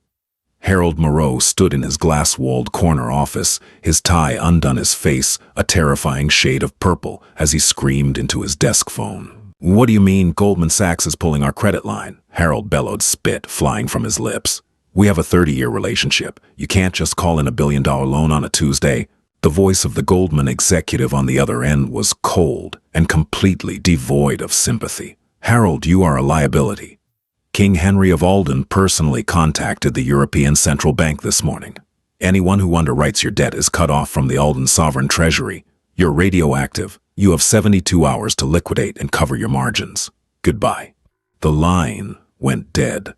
Harold Maro stood in his glass-walled corner office, his tie undone, his face a terrifying shade of purple as he screamed into his desk phone. "What do you mean Goldman Sachs is pulling our credit line?" Harold bellowed, spit flying from his lips. "We have a 30-year relationship. You can't just call in $1 billion loan on a Tuesday." The voice of the Goldman executive on the other end was cold and completely devoid of sympathy. "Harold, you are a liability. King Henry of Alden personally contacted the European Central Bank this morning. Anyone who underwrites your debt is cut off from the Alden Sovereign Treasury. You're radioactive. You have 72 hours to liquidate and cover your margins. Goodbye." The line went dead.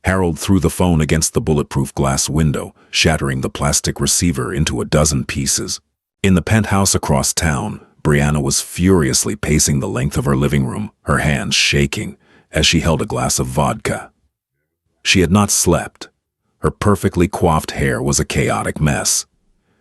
Harold threw the phone against the bulletproof glass window, shattering the plastic receiver into a dozen pieces. In the penthouse across town, Brianna was furiously pacing the length of her living room, her hands shaking as she held a glass of vodka. She had not slept. Her perfectly coiffed hair was a chaotic mess.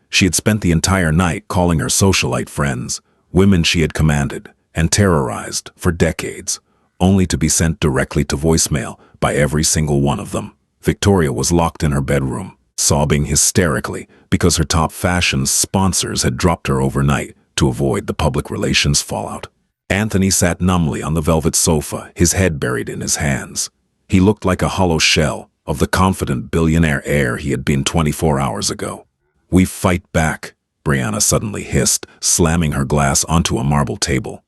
She had spent the entire night calling her socialite friends, women she had commanded and terrorized for decades, only to be sent directly to voicemail by every single one of them. Victoria was locked in her bedroom, sobbing hysterically because her top fashion sponsors had dropped her overnight to avoid the public relations fallout. Anthony sat numbly on the velvet sofa, his head buried in his hands. He looked like a hollow shell of the confident billionaire heir he had been 24 hours ago. "We fight back," Brianna suddenly hissed, slamming her glass onto a marble table.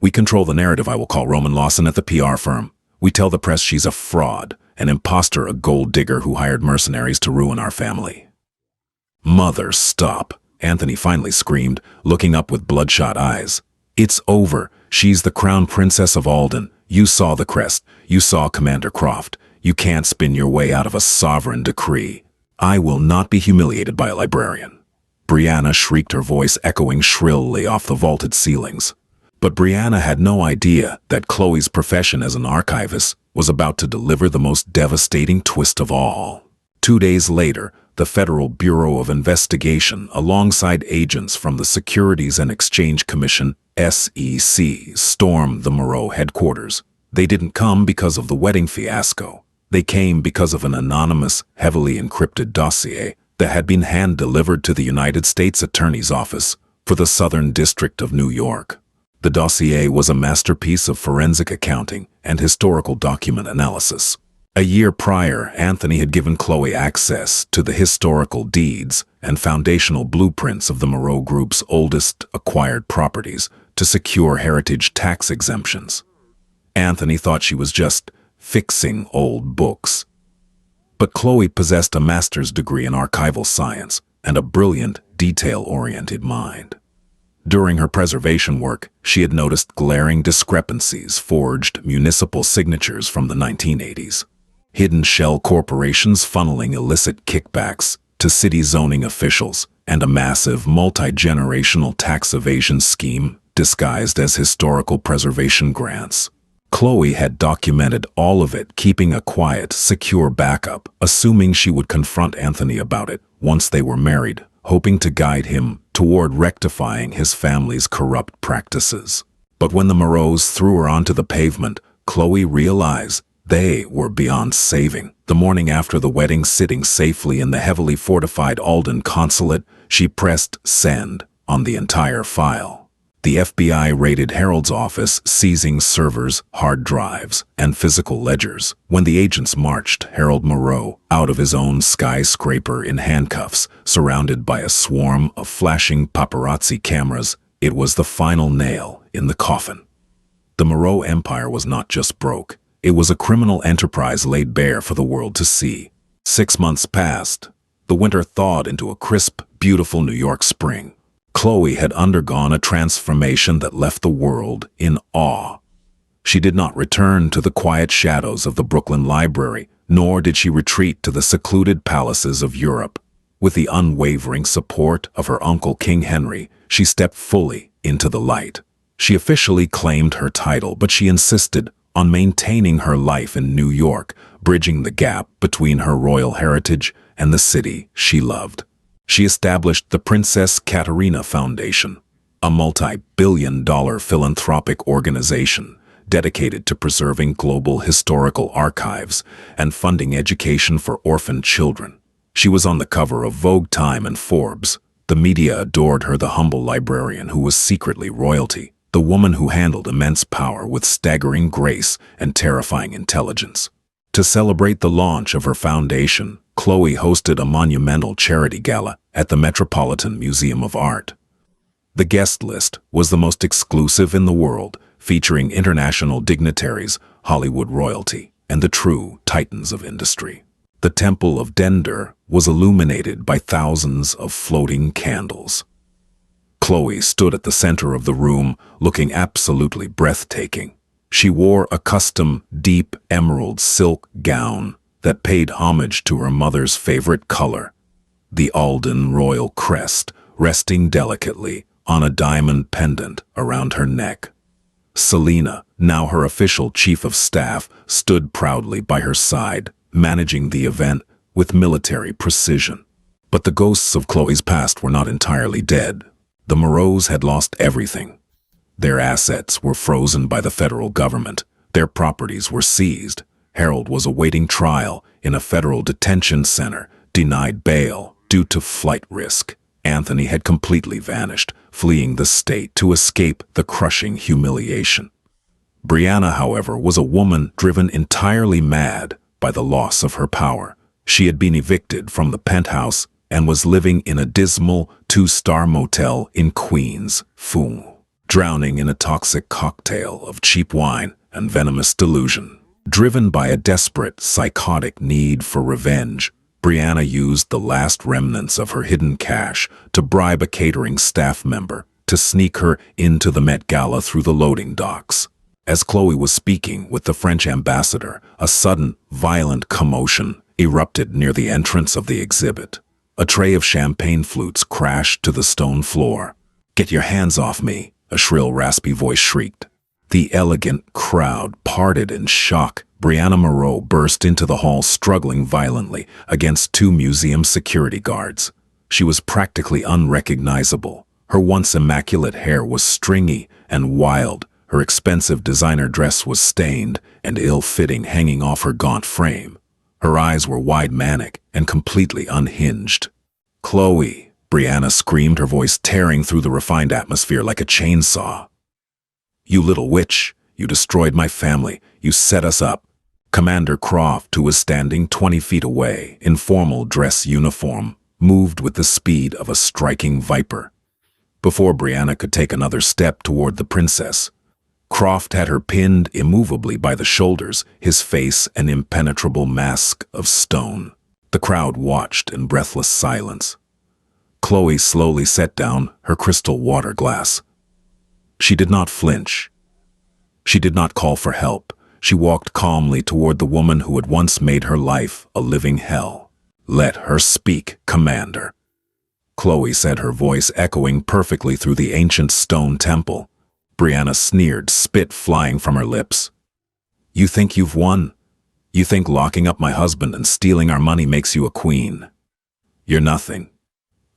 "We control the narrative. I will call Roman Lawson at the PR firm. We tell the press she's a fraud, an imposter, a gold digger who hired mercenaries to ruin our family." "Mother, stop," Anthony finally screamed, looking up with bloodshot eyes. "It's over. She's the crown princess of Alden. You saw the crest. You saw Commander Croft. You can't spin your way out of a sovereign decree. I will not be humiliated by a librarian." Brianna shrieked, her voice echoing shrilly off the vaulted ceilings. But Brianna had no idea that Chloe's profession as an archivist was about to deliver the most devastating twist of all. 2 days later, the Federal Bureau of Investigation, alongside agents from the Securities and Exchange Commission, SEC, stormed the Maro headquarters. They didn't come because of the wedding fiasco. They came because of an anonymous, heavily encrypted dossier that had been hand-delivered to the United States Attorney's Office for the Southern District of New York. The dossier was a masterpiece of forensic accounting and historical document analysis. A year prior, Anthony had given Chloe access to the historical deeds and foundational blueprints of the Maro Group's oldest acquired properties to secure heritage tax exemptions. Anthony thought she was just fixing old books. But Chloe possessed a master's degree in archival science and a brilliant, detail-oriented mind. During her preservation work, she had noticed glaring discrepancies: forged municipal signatures from the 1980s, hidden shell corporations funneling illicit kickbacks to city zoning officials, and a massive multi-generational tax evasion scheme disguised as historical preservation grants. Chloe had documented all of it, keeping a quiet, secure backup, assuming she would confront Anthony about it once they were married, hoping to guide him toward rectifying his family's corrupt practices. But when the Maros threw her onto the pavement, Chloe realized they were beyond saving. The morning after the wedding, sitting safely in the heavily fortified Alden consulate, she pressed send on the entire file. The FBI raided Harold's office, seizing servers, hard drives, and physical ledgers. When the agents marched Harold Maro out of his own skyscraper in handcuffs, surrounded by a swarm of flashing paparazzi cameras, it was the final nail in the coffin. The Maro empire was not just broke. It was a criminal enterprise laid bare for the world to see. 6 months passed. The winter thawed into a crisp, beautiful New York spring. Chloe had undergone a transformation that left the world in awe. She did not return to the quiet shadows of the Brooklyn Library, nor did she retreat to the secluded palaces of Europe. With the unwavering support of her uncle King Henry, she stepped fully into the light. She officially claimed her title, but she insisted on maintaining her life in New York, bridging the gap between her royal heritage and the city she loved. She established the Princess Katerina Foundation, a multi-billion-dollar philanthropic organization dedicated to preserving global historical archives and funding education for orphaned children. She was on the cover of Vogue, Time, and Forbes. The media adored her, the humble librarian who was secretly royalty, the woman who handled immense power with staggering grace and terrifying intelligence. To celebrate the launch of her foundation, Chloe hosted a monumental charity gala at the Metropolitan Museum of Art. The guest list was the most exclusive in the world, featuring international dignitaries, Hollywood royalty, and the true titans of industry. The Temple of Dendur was illuminated by thousands of floating candles. Chloe stood at the center of the room, looking absolutely breathtaking. She wore a custom, deep emerald silk gown that paid homage to her mother's favorite color, the Alden royal crest resting delicately on a diamond pendant around her neck. Selena, now her official chief of staff, stood proudly by her side, managing the event with military precision. But the ghosts of Chloe's past were not entirely dead. The Maros had lost everything. Their assets were frozen by the federal government. Their properties were seized. Harold was awaiting trial in a federal detention center, denied bail due to flight risk. Anthony had completely vanished, fleeing the state to escape the crushing humiliation. Brianna, however, was a woman driven entirely mad by the loss of her power. She had been evicted from the penthouse and was living in a dismal 2-star motel in Queens, drowning in a toxic cocktail of cheap wine and venomous delusion. Driven by a desperate, psychotic need for revenge, Brianna used the last remnants of her hidden cash to bribe a catering staff member to sneak her into the Met Gala through the loading docks. As Chloe was speaking with the French ambassador, a sudden, violent commotion erupted near the entrance of the exhibit. A tray of champagne flutes crashed to the stone floor. "Get your hands off me," a shrill, raspy voice shrieked. The elegant crowd parted in shock. Brianna Maro burst into the hall struggling violently against two museum security guards. She was practically unrecognizable. Her once immaculate hair was stringy and wild. Her expensive designer dress was stained and ill-fitting, hanging off her gaunt frame. Her eyes were wide, manic, and completely unhinged. "Chloe!" Brianna screamed, her voice tearing through the refined atmosphere like a chainsaw. "You little witch! You destroyed my family! You set us up!" Commander Croft, who was standing 20 feet away in formal dress uniform, moved with the speed of a striking viper. Before Brianna could take another step toward the princess, Croft had her pinned immovably by the shoulders, his face an impenetrable mask of stone. The crowd watched in breathless silence. Chloe slowly set down her crystal water glass. She did not flinch. She did not call for help. She walked calmly toward the woman who had once made her life a living hell. "Let her speak, Commander," Chloe said, her voice echoing perfectly through the ancient stone temple. Brianna sneered, spit flying from her lips. "You think you've won? You think locking up my husband and stealing our money makes you a queen? You're nothing.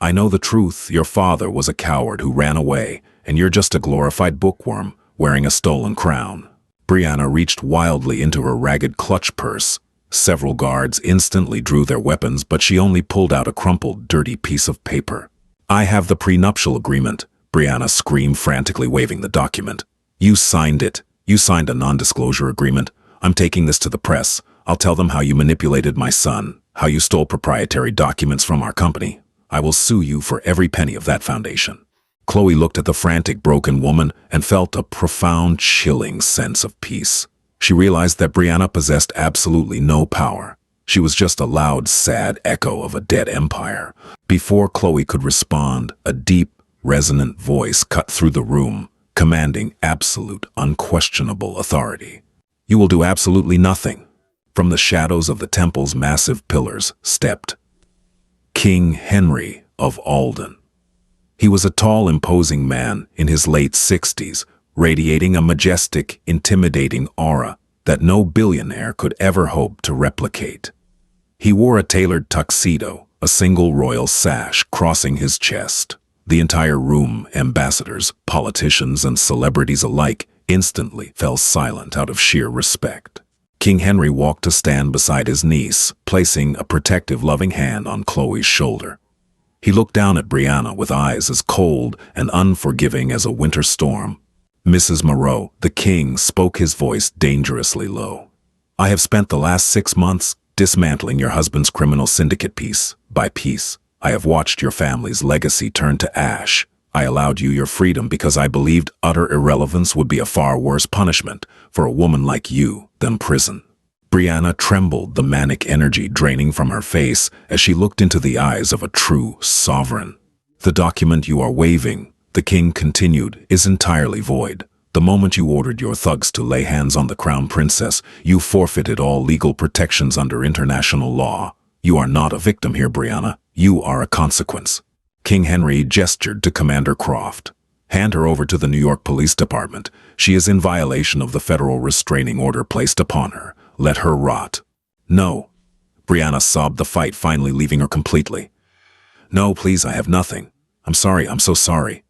I know the truth. Your father was a coward who ran away, and you're just a glorified bookworm wearing a stolen crown." Brianna reached wildly into her ragged clutch purse. Several guards instantly drew their weapons, but she only pulled out a crumpled, dirty piece of paper. "I have the prenuptial agreement," Brianna screamed, frantically waving the document. "You signed it. You signed a non-disclosure agreement. I'm taking this to the press. I'll tell them how you manipulated my son, how you stole proprietary documents from our company. I will sue you for every penny of that foundation." Chloe looked at the frantic, broken woman and felt a profound, chilling sense of peace. She realized that Brianna possessed absolutely no power. She was just a loud, sad echo of a dead empire. Before Chloe could respond, a deep, resonant voice cut through the room, commanding absolute, unquestionable authority. "You will do absolutely nothing." From the shadows of the temple's massive pillars stepped King Henry of Alden. He was a tall, imposing man in his late 60s, radiating a majestic, intimidating aura that no billionaire could ever hope to replicate. He wore a tailored tuxedo, a single royal sash crossing his chest. The entire room, ambassadors, politicians, and celebrities alike, instantly fell silent out of sheer respect. King Henry walked to stand beside his niece, placing a protective, loving hand on Chloe's shoulder. He looked down at Brianna with eyes as cold and unforgiving as a winter storm. "Mrs. Maro," the king spoke, his voice dangerously low. "I have spent the last 6 months dismantling your husband's criminal syndicate piece by piece. I have watched your family's legacy turn to ash. I allowed you your freedom because I believed utter irrelevance would be a far worse punishment for a woman like you than prison." Brianna trembled, the manic energy draining from her face as she looked into the eyes of a true sovereign. "The document you are waving," the king continued, "is entirely void. The moment you ordered your thugs to lay hands on the crown princess, you forfeited all legal protections under international law. You are not a victim here, Brianna. You are a consequence." King Henry gestured to Commander Croft. "Hand her over to the New York Police Department. She is in violation of the federal restraining order placed upon her. Let her rot." "No." Brianna sobbed, the fight finally leaving her completely. "No, please, I have nothing. I'm sorry, I'm so sorry."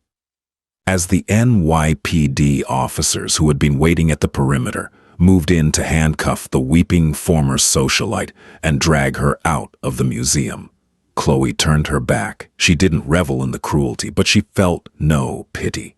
As the NYPD officers who had been waiting at the perimeter moved in to handcuff the weeping former socialite and drag her out of the museum, Chloe turned her back. She didn't revel in the cruelty, but she felt no pity.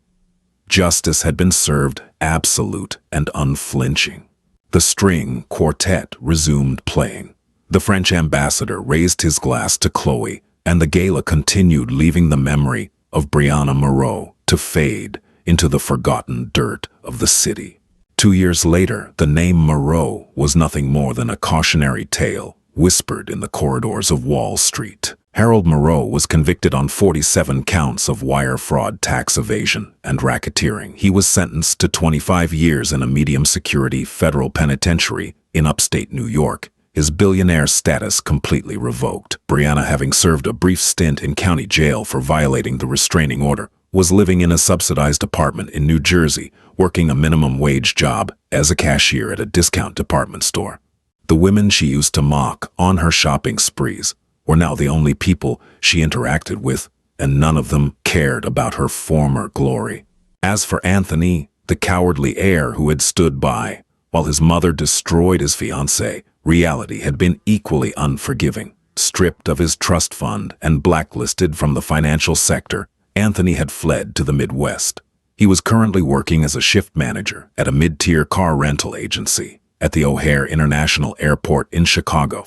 Justice had been served, absolute and unflinching. The string quartet resumed playing. The French ambassador raised his glass to Chloe, and the gala continued, leaving the memory of Brianna Maro to fade into the forgotten dirt of the city. 2 years later, the name Maro was nothing more than a cautionary tale whispered in the corridors of Wall Street. Harold Maro was convicted on 47 counts of wire fraud, tax evasion, and racketeering. He was sentenced to 25 years in a medium-security federal penitentiary in upstate New York, his billionaire status completely revoked. Brianna, having served a brief stint in county jail for violating the restraining order, was living in a subsidized apartment in New Jersey, working a minimum wage job as a cashier at a discount department store. The women she used to mock on her shopping sprees were now the only people she interacted with, and none of them cared about her former glory. As for Anthony, the cowardly heir who had stood by while his mother destroyed his fiancée, reality had been equally unforgiving. Stripped of his trust fund and blacklisted from the financial sector, Anthony had fled to the Midwest. He was currently working as a shift manager at a mid-tier car rental agency at the O'Hare International Airport in Chicago.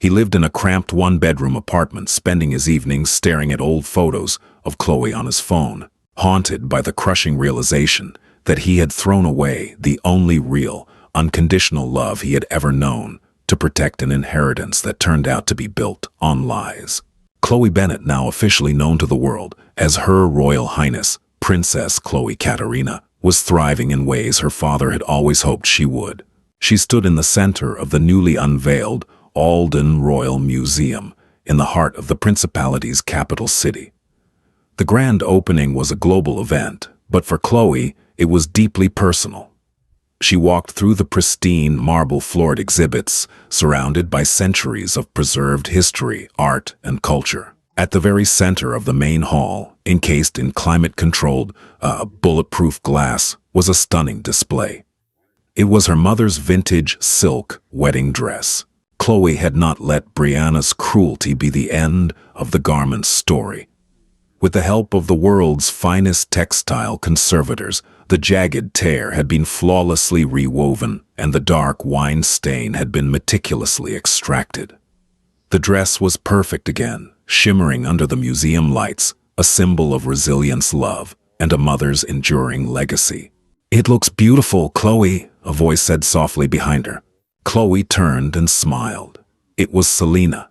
He lived in a cramped one-bedroom apartment, spending his evenings staring at old photos of Chloe on his phone, haunted by the crushing realization that he had thrown away the only real, unconditional love he had ever known to protect an inheritance that turned out to be built on lies. Chloe Bennett, now officially known to the world as Her Royal Highness Princess Chloe Katarina, was thriving in ways her father had always hoped she would. She stood in the center of the newly unveiled Alden Royal Museum in the heart of the Principality's capital city. The grand opening was a global event, but for Chloe, it was deeply personal. She walked through the pristine, marble-floored exhibits, surrounded by centuries of preserved history, art, and culture. At the very center of the main hall, encased in climate-controlled, bulletproof glass, was a stunning display. It was her mother's vintage silk wedding dress. Chloe had not let Brianna's cruelty be the end of the garment's story. With the help of the world's finest textile conservators, the jagged tear had been flawlessly rewoven, and the dark wine stain had been meticulously extracted. The dress was perfect again, shimmering under the museum lights, a symbol of resilience, love, and a mother's enduring legacy. "It looks beautiful, Chloe," a voice said softly behind her. Chloe turned and smiled. It was Selena.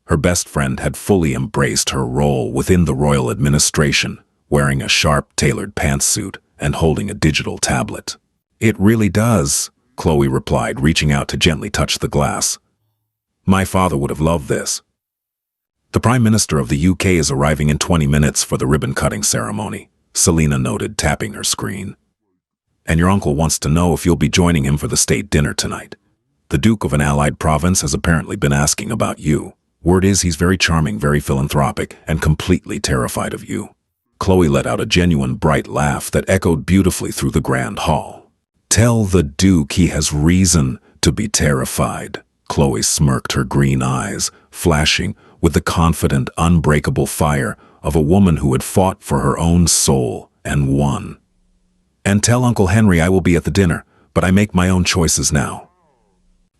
Her best friend had fully embraced her role within the royal administration, wearing a sharp, tailored pantsuit and holding a digital tablet. "It really does," Chloe replied, reaching out to gently touch the glass. "My father would have loved this." "The Prime Minister of the UK is arriving in 20 minutes for the ribbon-cutting ceremony," Selena noted, tapping her screen. "And your uncle wants to know if you'll be joining him for the state dinner tonight. The Duke of an allied province has apparently been asking about you. Word is he's very charming, very philanthropic, and completely terrified of you." Chloe let out a genuine bright laugh that echoed beautifully through the grand hall. "Tell the Duke he has reason to be terrified." Chloe smirked, her green eyes flashing with the confident, unbreakable fire of a woman who had fought for her own soul and won. "And tell Uncle Henry I will be at the dinner, but I make my own choices now."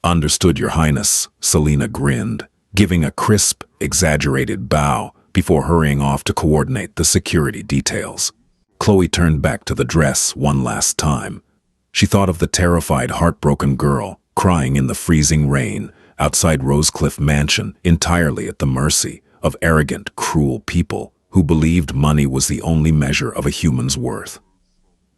"Understood, Your Highness," Selena grinned, giving a crisp, exaggerated bow before hurrying off to coordinate the security details. Chloe turned back to the dress one last time. She thought of the terrified, heartbroken girl crying in the freezing rain outside Rosecliff Mansion, entirely at the mercy of arrogant, cruel people who believed money was the only measure of a human's worth.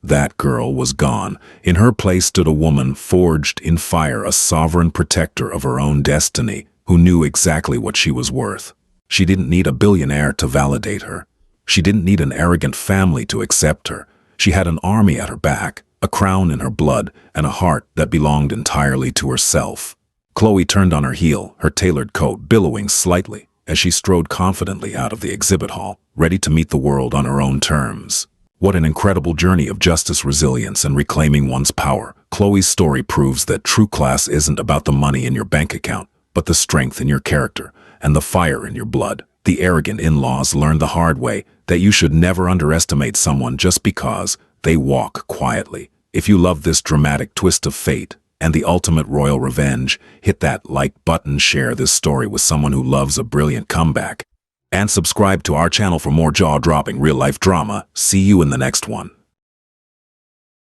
That girl was gone. In her place stood a woman forged in fire, a sovereign protector of her own destiny, who knew exactly what she was worth. She didn't need a billionaire to validate her. She didn't need an arrogant family to accept her. She had an army at her back, a crown in her blood, and a heart that belonged entirely to herself. Chloe turned on her heel, her tailored coat billowing slightly as she strode confidently out of the exhibit hall, ready to meet the world on her own terms. What an incredible journey of justice, resilience, and reclaiming one's power. Chloe's story proves that true class isn't about the money in your bank account, but the strength in your character and the fire in your blood. The arrogant in-laws learned the hard way that you should never underestimate someone just because they walk quietly. If you love this dramatic twist of fate and the ultimate royal revenge, hit that like button, share this story with someone who loves a brilliant comeback, and subscribe to our channel for more jaw-dropping real-life drama. See you in the next one.